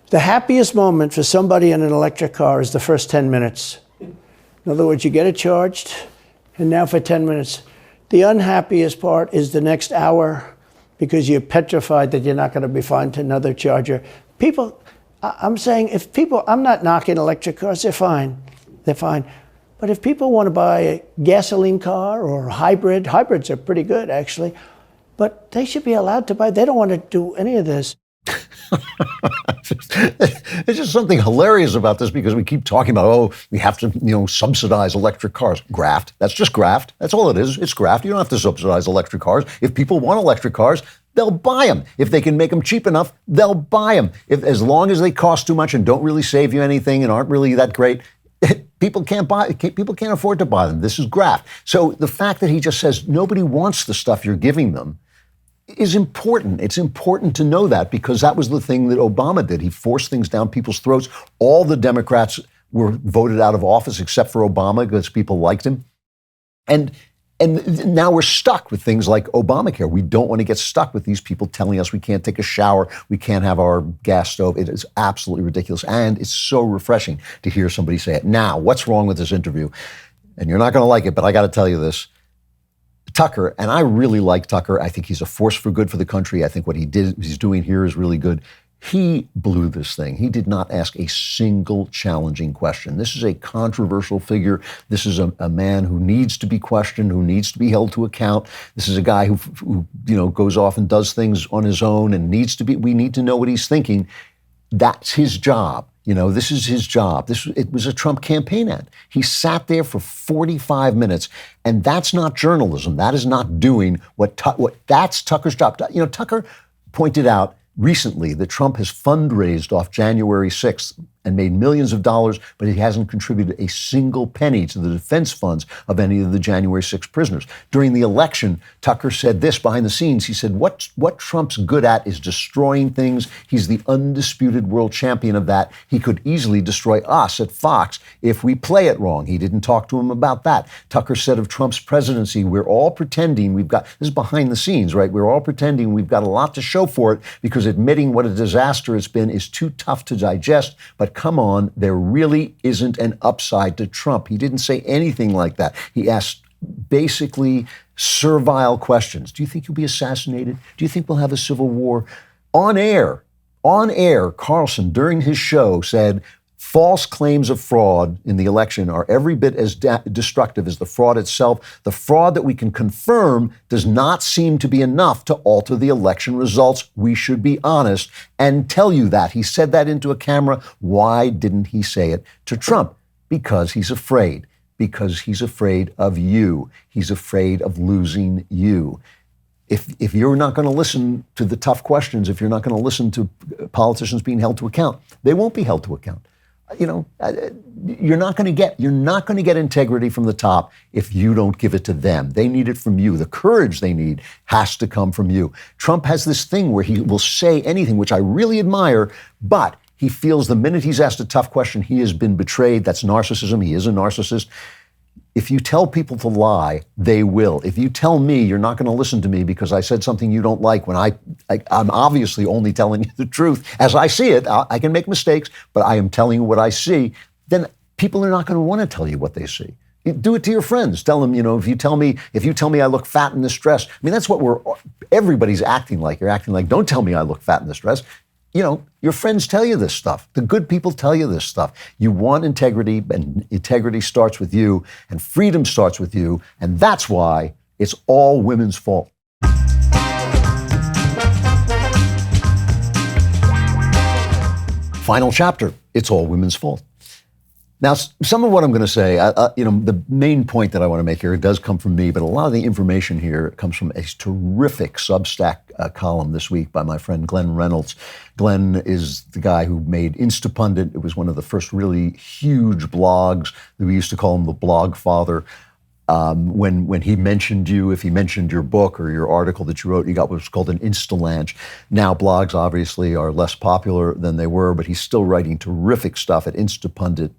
The happiest moment for somebody in an electric car is the first 10 minutes. In other words, you get it charged, and now for 10 minutes. The unhappiest part is the next hour, because you're petrified that you're not going to be found another charger. I'm not knocking electric cars, they're fine. But if people want to buy a gasoline car or a hybrids are pretty good, actually, but they should be allowed to buy. They don't want to do any of this. There's just something hilarious about this, because we keep talking about, we have to, subsidize electric cars. Graft. That's just graft. That's all it is. It's graft. You don't have to subsidize electric cars. If people want electric cars, they'll buy them. If they can make them cheap enough, they'll buy them. As long as they cost too much and don't really save you anything and aren't really that great, people can't afford to buy them. This is graft. So the fact that he just says nobody wants the stuff you're giving them is important. It's important to know that, because that was the thing that Obama did. He forced things down people's throats. All the Democrats were voted out of office except for Obama, because people liked him. And now we're stuck with things like Obamacare. We don't want to get stuck with these people telling us we can't take a shower, we can't have our gas stove. It is absolutely ridiculous. And it's so refreshing to hear somebody say it. Now, what's wrong with this interview? And you're not going to like it, but I got to tell you this. Tucker, and I really like Tucker. I think he's a force for good for the country. I think what he's doing here is really good. He blew this thing. He did not ask a single challenging question. This is a controversial figure. This is a man who needs to be questioned, who needs to be held to account. This is a guy who goes off and does things on his own and we need to know what he's thinking. That's his job. This is his job. It was a Trump campaign ad. He sat there for 45 minutes, and that's not journalism. That is not doing that's Tucker's job. Tucker pointed out recently that Trump has fundraised off January 6th and made millions of dollars, but he hasn't contributed a single penny to the defense funds of any of the January 6th prisoners. During the election, Tucker said this behind the scenes. He said, what Trump's good at is destroying things. He's the undisputed world champion of that. He could easily destroy us at Fox if we play it wrong. He didn't talk to him about that. Tucker said of Trump's presidency, we're all pretending this is behind the scenes, right? We're all pretending we've got a lot to show for it, because admitting what a disaster it's been is too tough to digest. But come on, there really isn't an upside to Trump. He didn't say anything like that. He asked basically servile questions. Do you think you'll be assassinated? Do you think we'll have a civil war? On air, Carlson, during his show, said, False claims of fraud in the election are every bit as destructive as the fraud itself. The fraud that we can confirm does not seem to be enough to alter the election results. We should be honest and tell you that. He said that into a camera. Why didn't he say it to Trump? Because he's afraid. Because he's afraid of you. He's afraid of losing you. If you're not going to listen to the tough questions, if you're not going to listen to politicians being held to account, they won't be held to account. You're not going to get integrity from the top if you don't give it to them. They need it from you. The courage they need has to come from you. Trump has this thing where he will say anything, which I really admire, but he feels the minute he's asked a tough question, he has been betrayed. That's narcissism. He is a narcissist. If you tell people to lie, they will. If you tell me you're not going to listen to me because I said something you don't like when I'm obviously only telling you the truth as I see it, I can make mistakes, but I am telling you what I see, then people are not going to want to tell you what they see. You do it to your friends. Tell them, if you tell me I look fat in this dress, that's what everybody's acting like. You're acting like, don't tell me I look fat in this dress. Your friends tell you this stuff. The good people tell you this stuff. You want integrity, and integrity starts with you, and freedom starts with you, and that's why it's all women's fault. Final chapter, it's all women's fault. Now, some of what I'm going to say, the main point that I want to make here, it does come from me, but a lot of the information here comes from a terrific Substack column this week by my friend Glenn Reynolds. Glenn is the guy who made Instapundit. It was one of the first really huge blogs. We used to call him the blog father. When he mentioned you, if he mentioned your book or your article that you wrote, you got what's called an Instalanche. Now blogs obviously are less popular than they were, but he's still writing terrific stuff at Instapundit.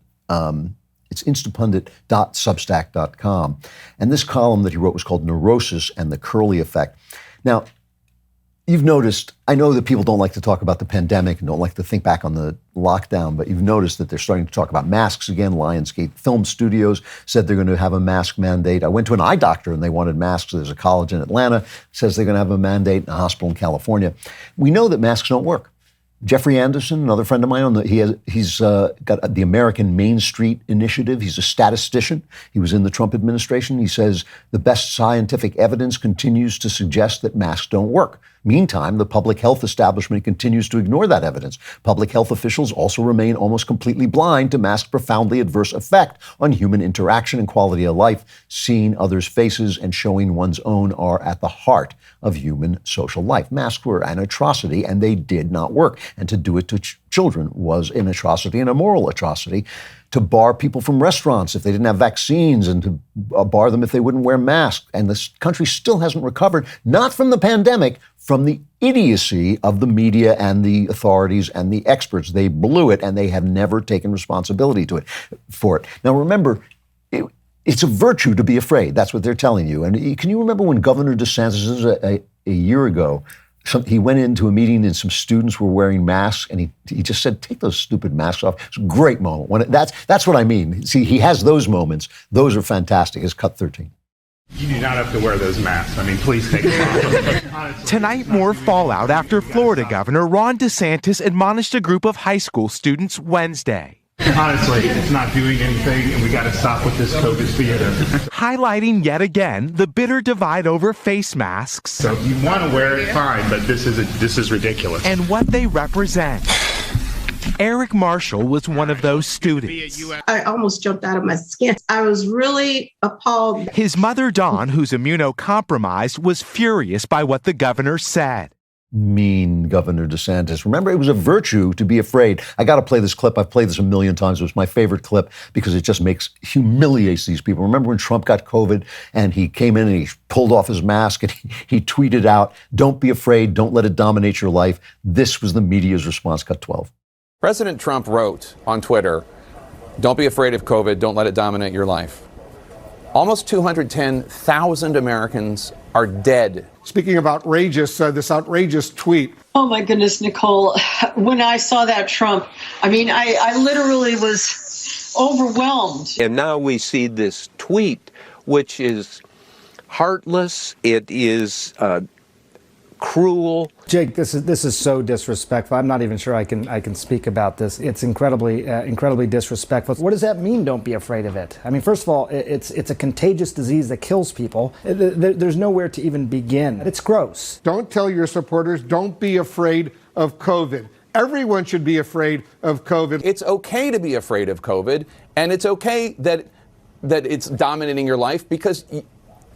It's instapundit.substack.com. And this column that he wrote was called Neurosis and the Curly Effect. Now, you've noticed, I know that people don't like to talk about the pandemic and don't like to think back on the lockdown, but you've noticed that they're starting to talk about masks again. Lionsgate Film Studios said they're going to have a mask mandate. I went to an eye doctor and they wanted masks. There's a college in Atlanta says they're going to have a mandate, in a hospital in California. We know that masks don't work. Jeffrey Anderson, another friend of mine, he's got the American Main Street Initiative. He's a statistician. He was in the Trump administration. He says the best scientific evidence continues to suggest that masks don't work. Meantime, the public health establishment continues to ignore that evidence. Public health officials also remain almost completely blind to masks' profoundly adverse effect on human interaction and quality of life. Seeing others' faces and showing one's own are at the heart of human social life. Masks were an atrocity, and they did not work. And to do it to children was an atrocity and a moral atrocity. To bar people from restaurants if they didn't have vaccines, and to bar them if they wouldn't wear masks. And this country still hasn't recovered, not from the pandemic, from the idiocy of the media and the authorities and the experts. They blew it, and they have never taken responsibility for it. Now, remember, it's a virtue to be afraid. That's what they're telling you. And can you remember when Governor DeSantis, a year ago, he went into a meeting and some students were wearing masks, and he just said, take those stupid masks off. It's a great moment. That's what I mean. See, he has those moments. Those are fantastic. It's cut 13. You do not have to wear those masks. Please take them off. Tonight, more fallout after Florida Governor Ron DeSantis admonished a group of high school students Wednesday. Honestly, it's not doing anything, and we got to stop with this COVID theater. Highlighting yet again the bitter divide over face masks. So if you want to wear it, fine, but this is ridiculous. And what they represent. Eric Marshall was one of those students. I almost jumped out of my skin. I was really appalled. His mother, Dawn, who's immunocompromised, was furious by what the governor said. Mean Governor DeSantis. Remember, it was a virtue to be afraid. I got to play this clip. I've played this a million times. It was my favorite clip because it just humiliates these people. Remember when Trump got COVID and he came in and he pulled off his mask and he tweeted out, "Don't be afraid. Don't let it dominate your life." This was the media's response. Cut 12. President Trump wrote on Twitter, "Don't be afraid of COVID. Don't let it dominate your life." Almost 210,000 Americans are dead. Speaking of outrageous, this outrageous tweet. Oh, my goodness, Nicole. When I saw that Trump, I literally was overwhelmed. And now we see this tweet, which is heartless. It is cruel. Jake, this is so disrespectful. I'm not even sure I can speak about this. It's incredibly disrespectful. What does that mean? Don't be afraid of it. I mean, first of all, it's a contagious disease that kills people. There's nowhere to even begin. It's gross. Don't tell your supporters, don't be afraid of COVID. Everyone should be afraid of COVID. It's okay to be afraid of COVID, and it's okay that it's dominating your life because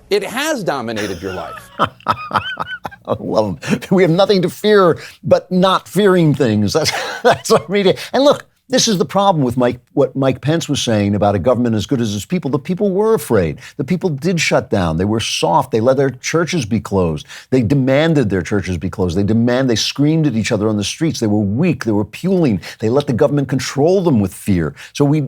it has dominated your life. I love them. We have nothing to fear but not fearing things. That's our media. And look, this is the problem with what Mike Pence was saying about a government as good as its people. The people were afraid. The people did shut down. They were soft. They let their churches be closed. They demanded their churches be closed. They screamed at each other on the streets. They were weak. They were puling. They let the government control them with fear. So we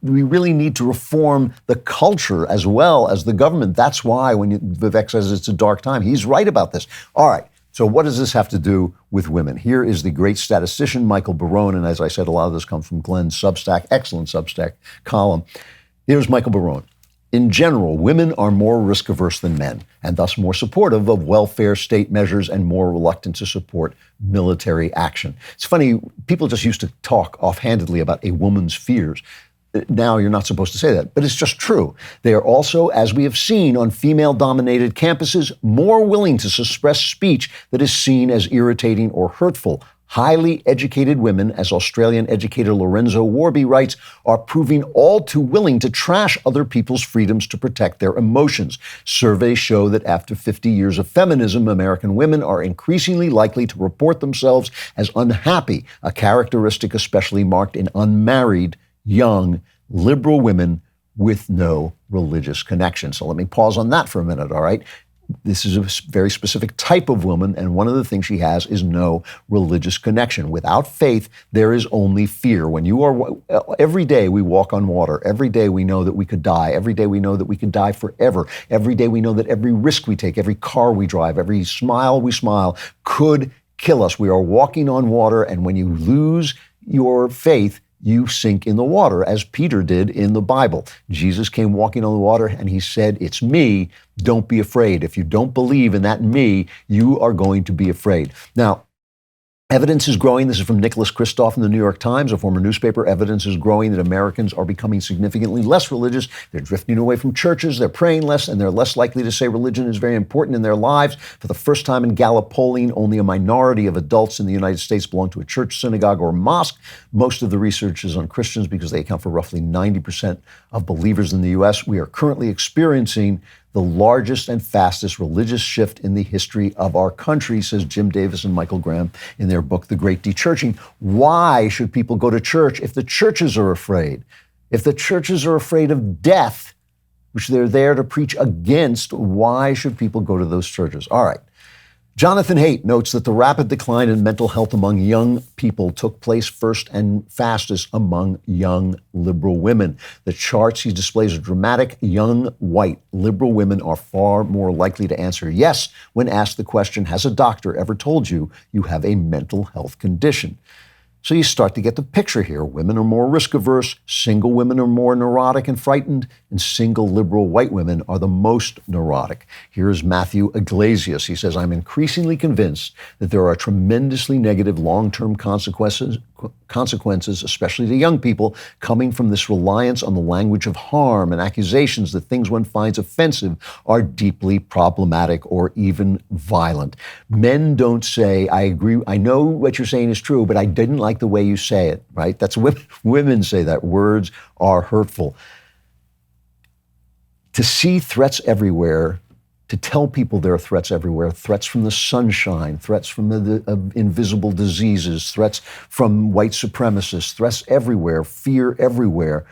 really need to reform the culture as well as the government. That's why when Vivek says it's a dark time, he's right about this. All right. So what does this have to do with women? Here is the great statistician, Michael Barone. And as I said, a lot of this comes from Glenn's Substack, excellent Substack column. Here's Michael Barone. In general, women are more risk-averse than men, and thus more supportive of welfare state measures and more reluctant to support military action. It's funny, people just used to talk offhandedly about a woman's fears. Now you're not supposed to say that, but it's just true. They are also, as we have seen on female-dominated campuses, more willing to suppress speech that is seen as irritating or hurtful. Highly educated women, as Australian educator Lorenzo Warby writes, are proving all too willing to trash other people's freedoms to protect their emotions. Surveys show that after 50 years of feminism, American women are increasingly likely to report themselves as unhappy, a characteristic especially marked in unmarried, young, liberal women with no religious connection. So let me pause on that for a minute, all right? This is a very specific type of woman, and one of the things she has is no religious connection. Without faith, there is only fear. When you are, every day we walk on water. Every day we know that we could die. Every day we know that we could die forever. Every day we know that every risk we take, every car we drive, every smile we smile could kill us. We are walking on water, and when you lose your faith, you sink in the water, as Peter did in the Bible. Jesus came walking on the water and he said, "It's me, don't be afraid." If you don't believe in that me, you are going to be afraid. Now, evidence is growing. This is from Nicholas Kristof in the New York Times, a former newspaper. Evidence is growing that Americans are becoming significantly less religious. They're drifting away from churches. They're praying less, and they're less likely to say religion is very important in their lives. For the first time in Gallup polling, only a minority of adults in the United States belong to a church, synagogue, or mosque. Most of the research is on Christians because they account for roughly 90% of believers in the U.S. We are currently experiencing the largest and fastest religious shift in the history of our country, says Jim Davis and Michael Graham in their book, The Great Dechurching. Why should people go to church if the churches are afraid? If the churches are afraid of death, which they're there to preach against, why should people go to those churches? All right. Jonathan Haidt notes that the rapid decline in mental health among young people took place first and fastest among young liberal women. The charts he displays are dramatic. Young, white, liberal women are far more likely to answer yes when asked the question, has a doctor ever told you you have a mental health condition? So you start to get the picture here. Women are more risk-averse, single women are more neurotic and frightened, and single liberal white women are the most neurotic. Here is Matthew Iglesias. He says, I'm increasingly convinced that there are tremendously negative long-term consequences, especially to young people, coming from this reliance on the language of harm and accusations that things one finds offensive are deeply problematic or even violent. Men don't say, I agree, I know what you're saying is true, but I didn't like the way you say it, right? That's women say that. Words are hurtful. To see threats everywhere, to tell people there are threats everywhere, threats from the sunshine, threats from the invisible diseases, threats from white supremacists, threats everywhere, fear everywhere,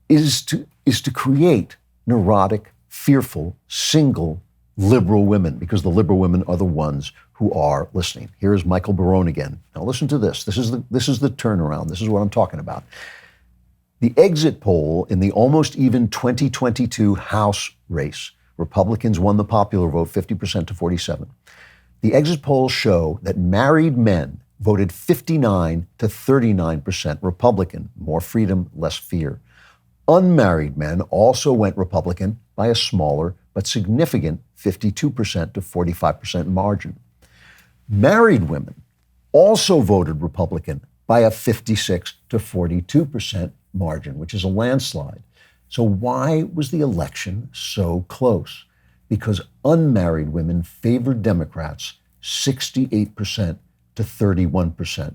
is to create neurotic, fearful, single, liberal women, because the liberal women are the ones who are listening. Here's Michael Barone again. Now listen to this. This is the turnaround. This is what I'm talking about. The exit poll in the almost even 2022 House race, Republicans won the popular vote 50% to 47. The exit polls show that married men voted 59 to 39% Republican, more freedom, less fear. Unmarried men also went Republican by a smaller but significant 52% to 45% margin. Married women also voted Republican by a 56 to 42% margin, which is a landslide. So why was the election so close? Because unmarried women favored Democrats 68% to 31%.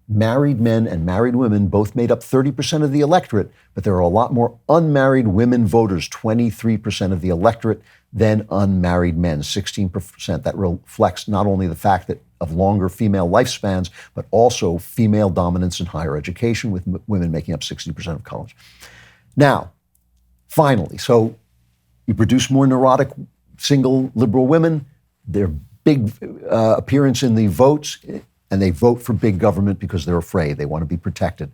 Married men and married women both made up 30% of the electorate, but there are a lot more unmarried women voters, 23% of the electorate, than unmarried men, 16%. That reflects not only the fact that of longer female lifespans, but also female dominance in higher education, with women making up 60% of college. Now, finally, so you produce more neurotic single liberal women, their big appearance in the votes, and they vote for big government because they're afraid. They want to be protected.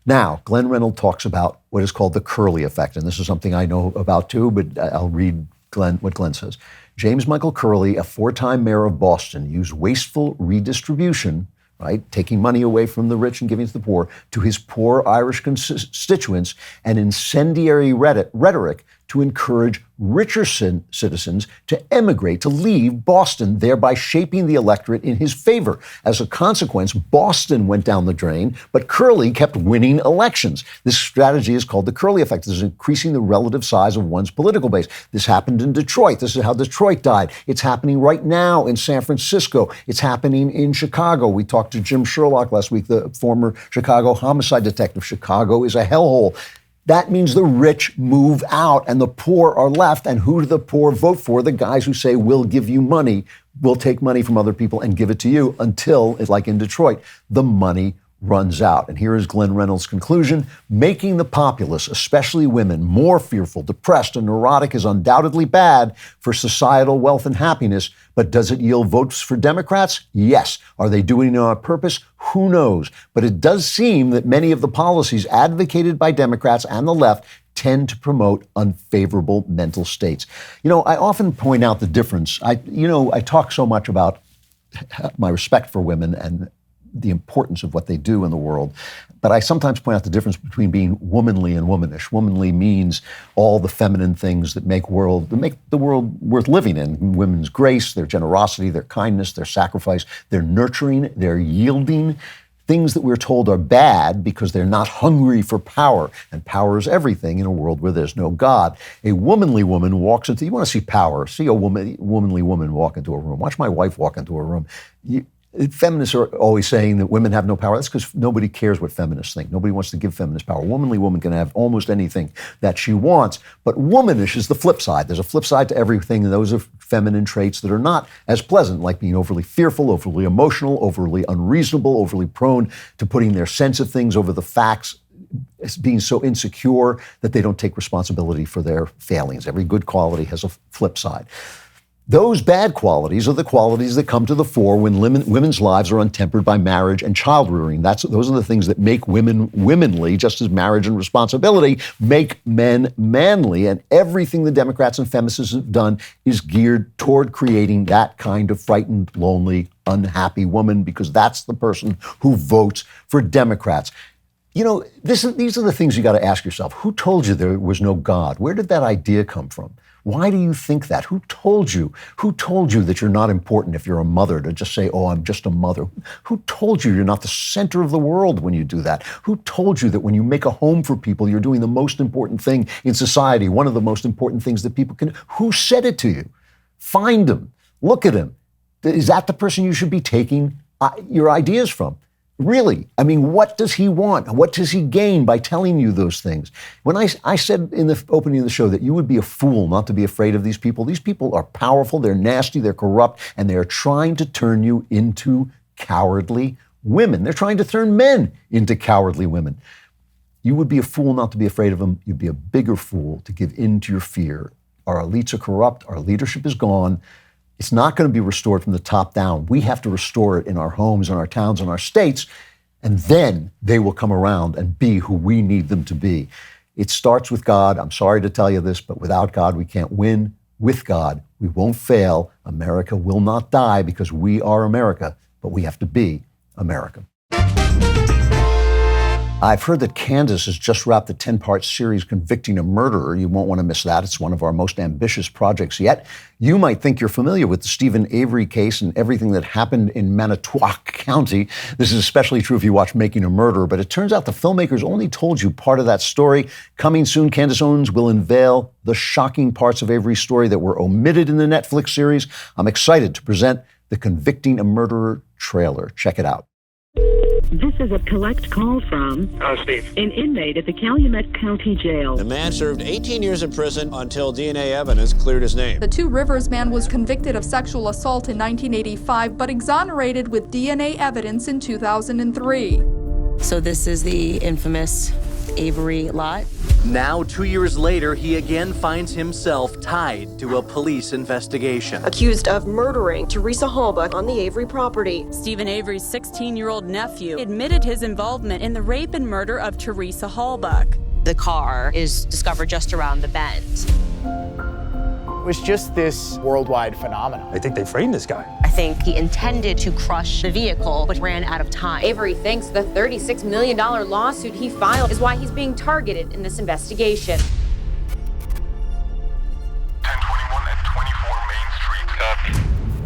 Now, Glenn Reynolds talks about what is called the Curley effect, and this is something I know about too, but I'll read what Glenn says. James Michael Curley, a four-time mayor of Boston, used wasteful redistribution, right, taking money away from the rich and giving it to the poor, to his poor Irish constituents, and incendiary rhetoric to encourage richer citizens to emigrate, to leave Boston, thereby shaping the electorate in his favor. As a consequence, Boston went down the drain, but Curley kept winning elections. This strategy is called the Curley effect. This is increasing the relative size of one's political base. This happened in Detroit. This is how Detroit died. It's happening right now in San Francisco. It's happening in Chicago. We talked to Jim Sherlock last week, the former Chicago homicide detective. Chicago is a hellhole. That means the rich move out and the poor are left. And who do the poor vote for? The guys who say, we'll give you money, we'll take money from other people and give it to you, until, like in Detroit, the money runs out. And here is Glenn Reynolds' conclusion. Making the populace, especially women, more fearful, depressed, and neurotic is undoubtedly bad for societal wealth and happiness. But does it yield votes for Democrats? Yes. Are they doing it on purpose? Who knows? But it does seem that many of the policies advocated by Democrats and the left tend to promote unfavorable mental states. You know, I often point out the difference. I talk so much about my respect for women and the importance of what they do in the world. But I sometimes point out the difference between being womanly and womanish. Womanly means all the feminine things that make the world worth living in. Women's grace, their generosity, their kindness, their sacrifice, their nurturing, their yielding. Things that we're told are bad because they're not hungry for power. And power is everything in a world where there's no God. A womanly woman walks into, you want to see power, see a womanly woman walk into a room. Watch my wife walk into a room. Feminists are always saying that women have no power. That's because nobody cares what feminists think. Nobody wants to give feminists power. A womanly woman can have almost anything that she wants. But womanish is the flip side. There's a flip side to everything, and those are feminine traits that are not as pleasant, like being overly fearful, overly emotional, overly unreasonable, overly prone to putting their sense of things over the facts, being so insecure that they don't take responsibility for their failings. Every good quality has a flip side. Those bad qualities are the qualities that come to the fore when women's lives are untempered by marriage and child rearing. Those are the things that make women womanly, just as marriage and responsibility make men manly. And everything the Democrats and feminists have done is geared toward creating that kind of frightened, lonely, unhappy woman, because that's the person who votes for Democrats. You know, these are the things you got to ask yourself. Who told you there was no God? Where did that idea come from? Why do you think that? Who told you? Who told you that you're not important if you're a mother, to just say, oh, I'm just a mother? Who told you you're not the center of the world when you do that? Who told you that when you make a home for people, you're doing the most important thing in society, one of the most important things that people can? Who said it to you? Find him. Look at him. Is that the person you should be taking your ideas from? Really? I mean, what does he want? What does he gain by telling you those things? When I said in the opening of the show that you would be a fool not to be afraid of these people are powerful, they're nasty, they're corrupt, and they're trying to turn you into cowardly women. They're trying to turn men into cowardly women. You would be a fool not to be afraid of them. You'd be a bigger fool to give in to your fear. Our elites are corrupt. Our leadership is gone. It's not going to be restored from the top down. We have to restore it in our homes, in our towns, in our states, and then they will come around and be who we need them to be. It starts with God. I'm sorry to tell you this, but without God, we can't win. With God, we won't fail. America will not die because we are America, but we have to be America. I've heard that Candace has just wrapped the 10-part series Convicting a Murderer. You won't want to miss that. It's one of our most ambitious projects yet. You might think you're familiar with the Stephen Avery case and everything that happened in Manitowoc County. This is especially true if you watch Making a Murderer, but it turns out the filmmakers only told you part of that story. Coming soon, Candace Owens will unveil the shocking parts of Avery's story that were omitted in the Netflix series. I'm excited to present the Convicting a Murderer trailer. Check it out. This is a collect call from Steve. An inmate at the Calumet County Jail. The man served 18 years in prison until DNA evidence cleared his name. The Two Rivers man was convicted of sexual assault in 1985, but exonerated with DNA evidence in 2003. So this is the infamous Avery lot. Now, 2 years later, he again finds himself tied to a police investigation. Accused of murdering Teresa Halbach on the Avery property. Stephen Avery's 16-year-old nephew admitted his involvement in the rape and murder of Teresa Halbach. The car is discovered just around the bend. It was just this worldwide phenomenon. I think they framed this guy. I think he intended to crush the vehicle, but ran out of time. Avery thinks the $36 million lawsuit he filed is why he's being targeted in this investigation. 1021 and 24 Main Street.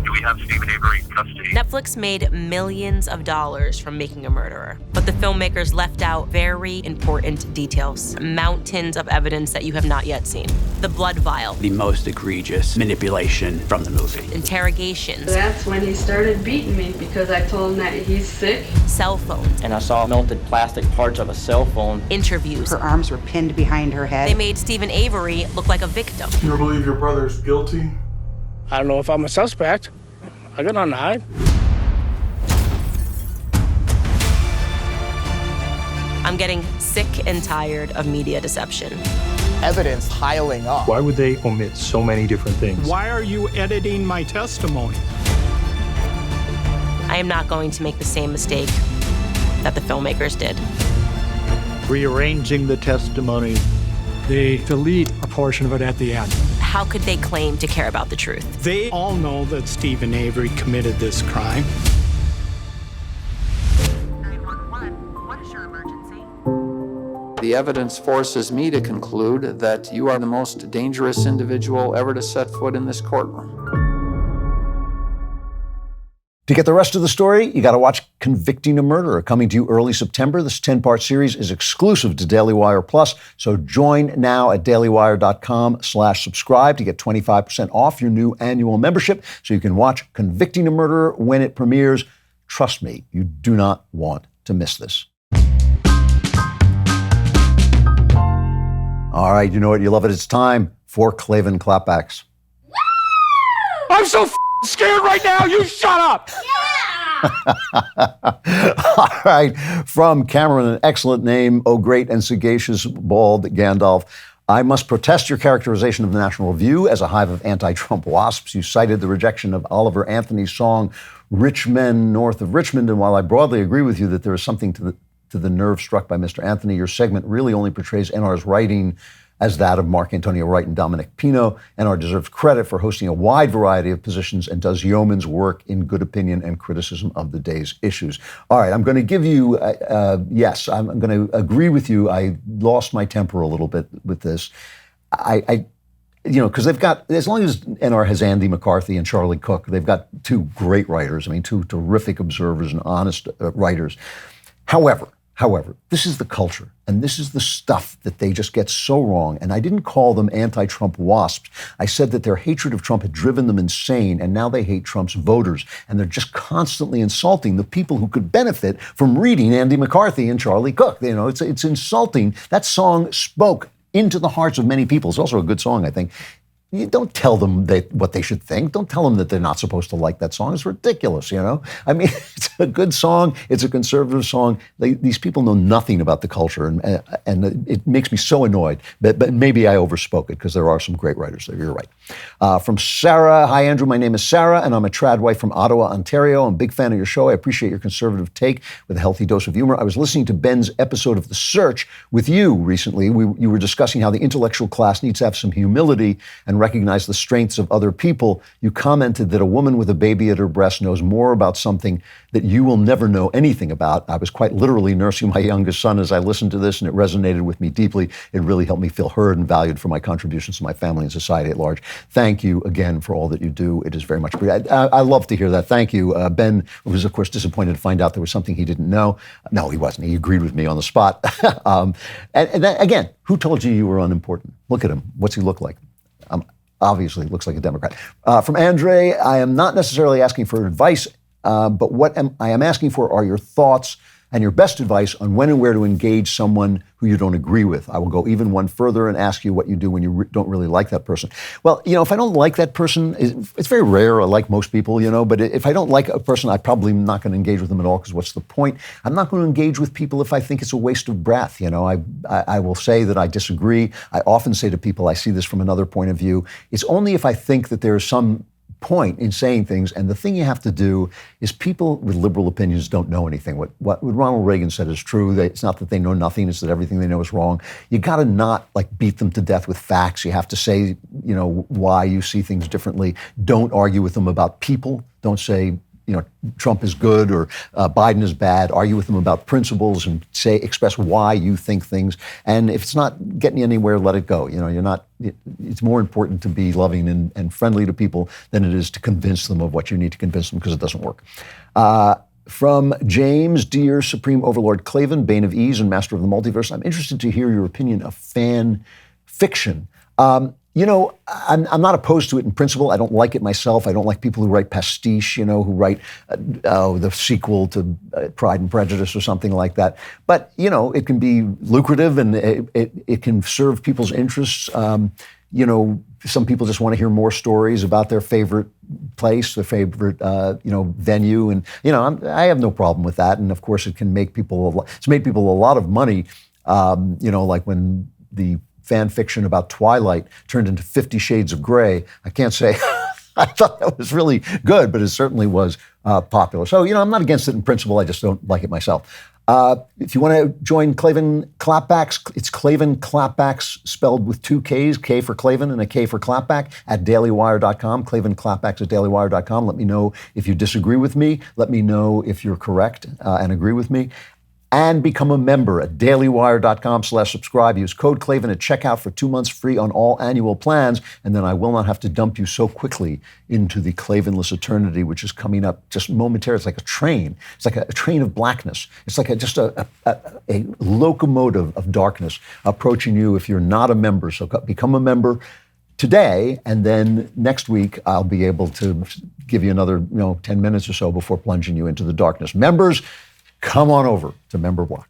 Do we have Stephen Avery in custody? Netflix made millions of dollars from Making a Murderer, but the filmmakers left out very important details, mountains of evidence that you have not yet seen. The blood vial. The most egregious manipulation from the movie. Interrogations. That's when he started beating me because I told him that he's sick. Cell phones. And I saw melted plastic parts of a cell phone. Interviews. Her arms were pinned behind her head. They made Stephen Avery look like a victim. You believe your brother's guilty? I don't know if I'm a suspect. I got nothing to hide. I'm getting sick and tired of media deception. Evidence piling up. Why would they omit so many different things? Why are you editing my testimony? I am not going to make the same mistake that the filmmakers did. Rearranging the testimony. They delete a portion of it at the end. How could they claim to care about the truth? They all know that Stephen Avery committed this crime. 911, what is your emergency? The evidence forces me to conclude that you are the most dangerous individual ever to set foot in this courtroom. To get the rest of the story, you got to watch Convicting a Murderer, coming to you early September. This 10-part series is exclusive to DailyWire Plus, so join now at dailywire.com/subscribe to get 25% off your new annual membership so you can watch Convicting a Murderer when it premieres. Trust me, you do not want to miss this. All right, you know what? You love it. It's time for Klavan Klapbacks. I'm so scared right now. You shut up. All right. From Cameron, an excellent name, oh great and sagacious bald Gandalf. I must protest your characterization of the National Review as a hive of anti-Trump wasps. You cited the rejection of Oliver Anthony's song, Rich Men North of Richmond. And while I broadly agree with you that there is something to the nerve struck by Mr. Anthony, your segment really only portrays NR's writing as that of Mark Antonio Wright and Dominic Pino. NR deserves credit for hosting a wide variety of positions and does yeoman's work in good opinion and criticism of the day's issues. All right, I'm going to give you, yes, I'm going to agree with you. I lost my temper a little bit with this. Because they've got, as long as NR has Andy McCarthy and Charlie Cook, they've got two great writers. I mean, two terrific observers and honest writers. However, this is the culture, and this is the stuff that they just get so wrong. And I didn't call them anti-Trump wasps. I said that their hatred of Trump had driven them insane, and now they hate Trump's voters. And they're just constantly insulting the people who could benefit from reading Andy McCarthy and Charlie Cook. You know, it's insulting. That song spoke into the hearts of many people. It's also a good song, I think. You don't tell them what they should think. Don't tell them that they're not supposed to like that song. It's ridiculous, you know? I mean, it's a good song. It's a conservative song. These people know nothing about the culture, and it makes me so annoyed. But maybe I overspoke it because there are some great writers there. You're right. From Sarah. Hi, Andrew. My name is Sarah, and I'm a trad wife from Ottawa, Ontario. I'm a big fan of your show. I appreciate your conservative take with a healthy dose of humor. I was listening to Ben's episode of The Search with you recently. You were discussing how the intellectual class needs to have some humility and recognize the strengths of other people. You commented that a woman with a baby at her breast knows more about something that you will never know anything about. I was quite literally nursing my youngest son as I listened to this, and it resonated with me deeply. It really helped me feel heard and valued for my contributions to my family and society at large. Thank you again for all that you do. It is very much appreciated. I love to hear that. Thank you. Ben was, of course, disappointed to find out there was something he didn't know. No, he wasn't. He agreed with me on the spot. And that, again, who told you were unimportant? Look at him. What's he look like? Obviously, looks like a Democrat. From Andre, I am not necessarily asking for advice, but what I am asking for are your thoughts and your best advice on when and where to engage someone who you don't agree with. I will go even one further and ask you what you do when you don't really like that person. Well, if I don't like that person, it's very rare. I like most people, but if I don't like a person, I'm probably not going to engage with them at all, because what's the point? I'm not going to engage with people if I think it's a waste of breath. I will say that I disagree. I often say to people, I see this from another point of view. It's only if I think that there's some point in saying things, and the thing you have to do is, people with liberal opinions don't know anything. What Ronald Reagan said is true. It's not that they know nothing, it's that everything they know is wrong. You got to not beat them to death with facts. You have to say, why you see things differently. Don't argue with them about people. Don't say, Trump is good or Biden is bad. Argue with them about principles and express why you think things. And if it's not getting you anywhere, let it go. It's more important to be loving and friendly to people than it is to convince them of what you need to convince them, because it doesn't work. From James, dear Supreme Overlord Klavan, Bane of Ease and Master of the Multiverse, I'm interested to hear your opinion of fan fiction. I'm not opposed to it in principle. I don't like it myself. I don't like people who write pastiche, who write the sequel to Pride and Prejudice or something like that. But, it can be lucrative, and it can serve people's interests. Some people just want to hear more stories about their favorite place, their favorite, venue. And, I have no problem with that. And of course, it's made people a lot of money, like when the fan fiction about Twilight turned into 50 Shades of Grey. I can't say I thought that was really good, but it certainly was popular. So, I'm not against it in principle. I just don't like it myself. If you want to join Klavan Klapbacks, it's Klavan Klapbacks spelled with 2 Ks, K for Klavan and a K for Klapback, at DailyWire.com, Klavan Klapbacks at DailyWire.com. Let me know if you disagree with me. Let me know if you're correct and agree with me. And become a member at dailywire.com/subscribe. Use code Klavan at checkout for 2 months free on all annual plans. And then I will not have to dump you so quickly into the Klavanless eternity, which is coming up just momentarily. It's like a train. It's like a train of blackness. It's like just a locomotive of darkness approaching you if you're not a member. So become a member today, and then next week I'll be able to give you another 10 minutes or so before plunging you into the darkness. Members, come on over to Member Block.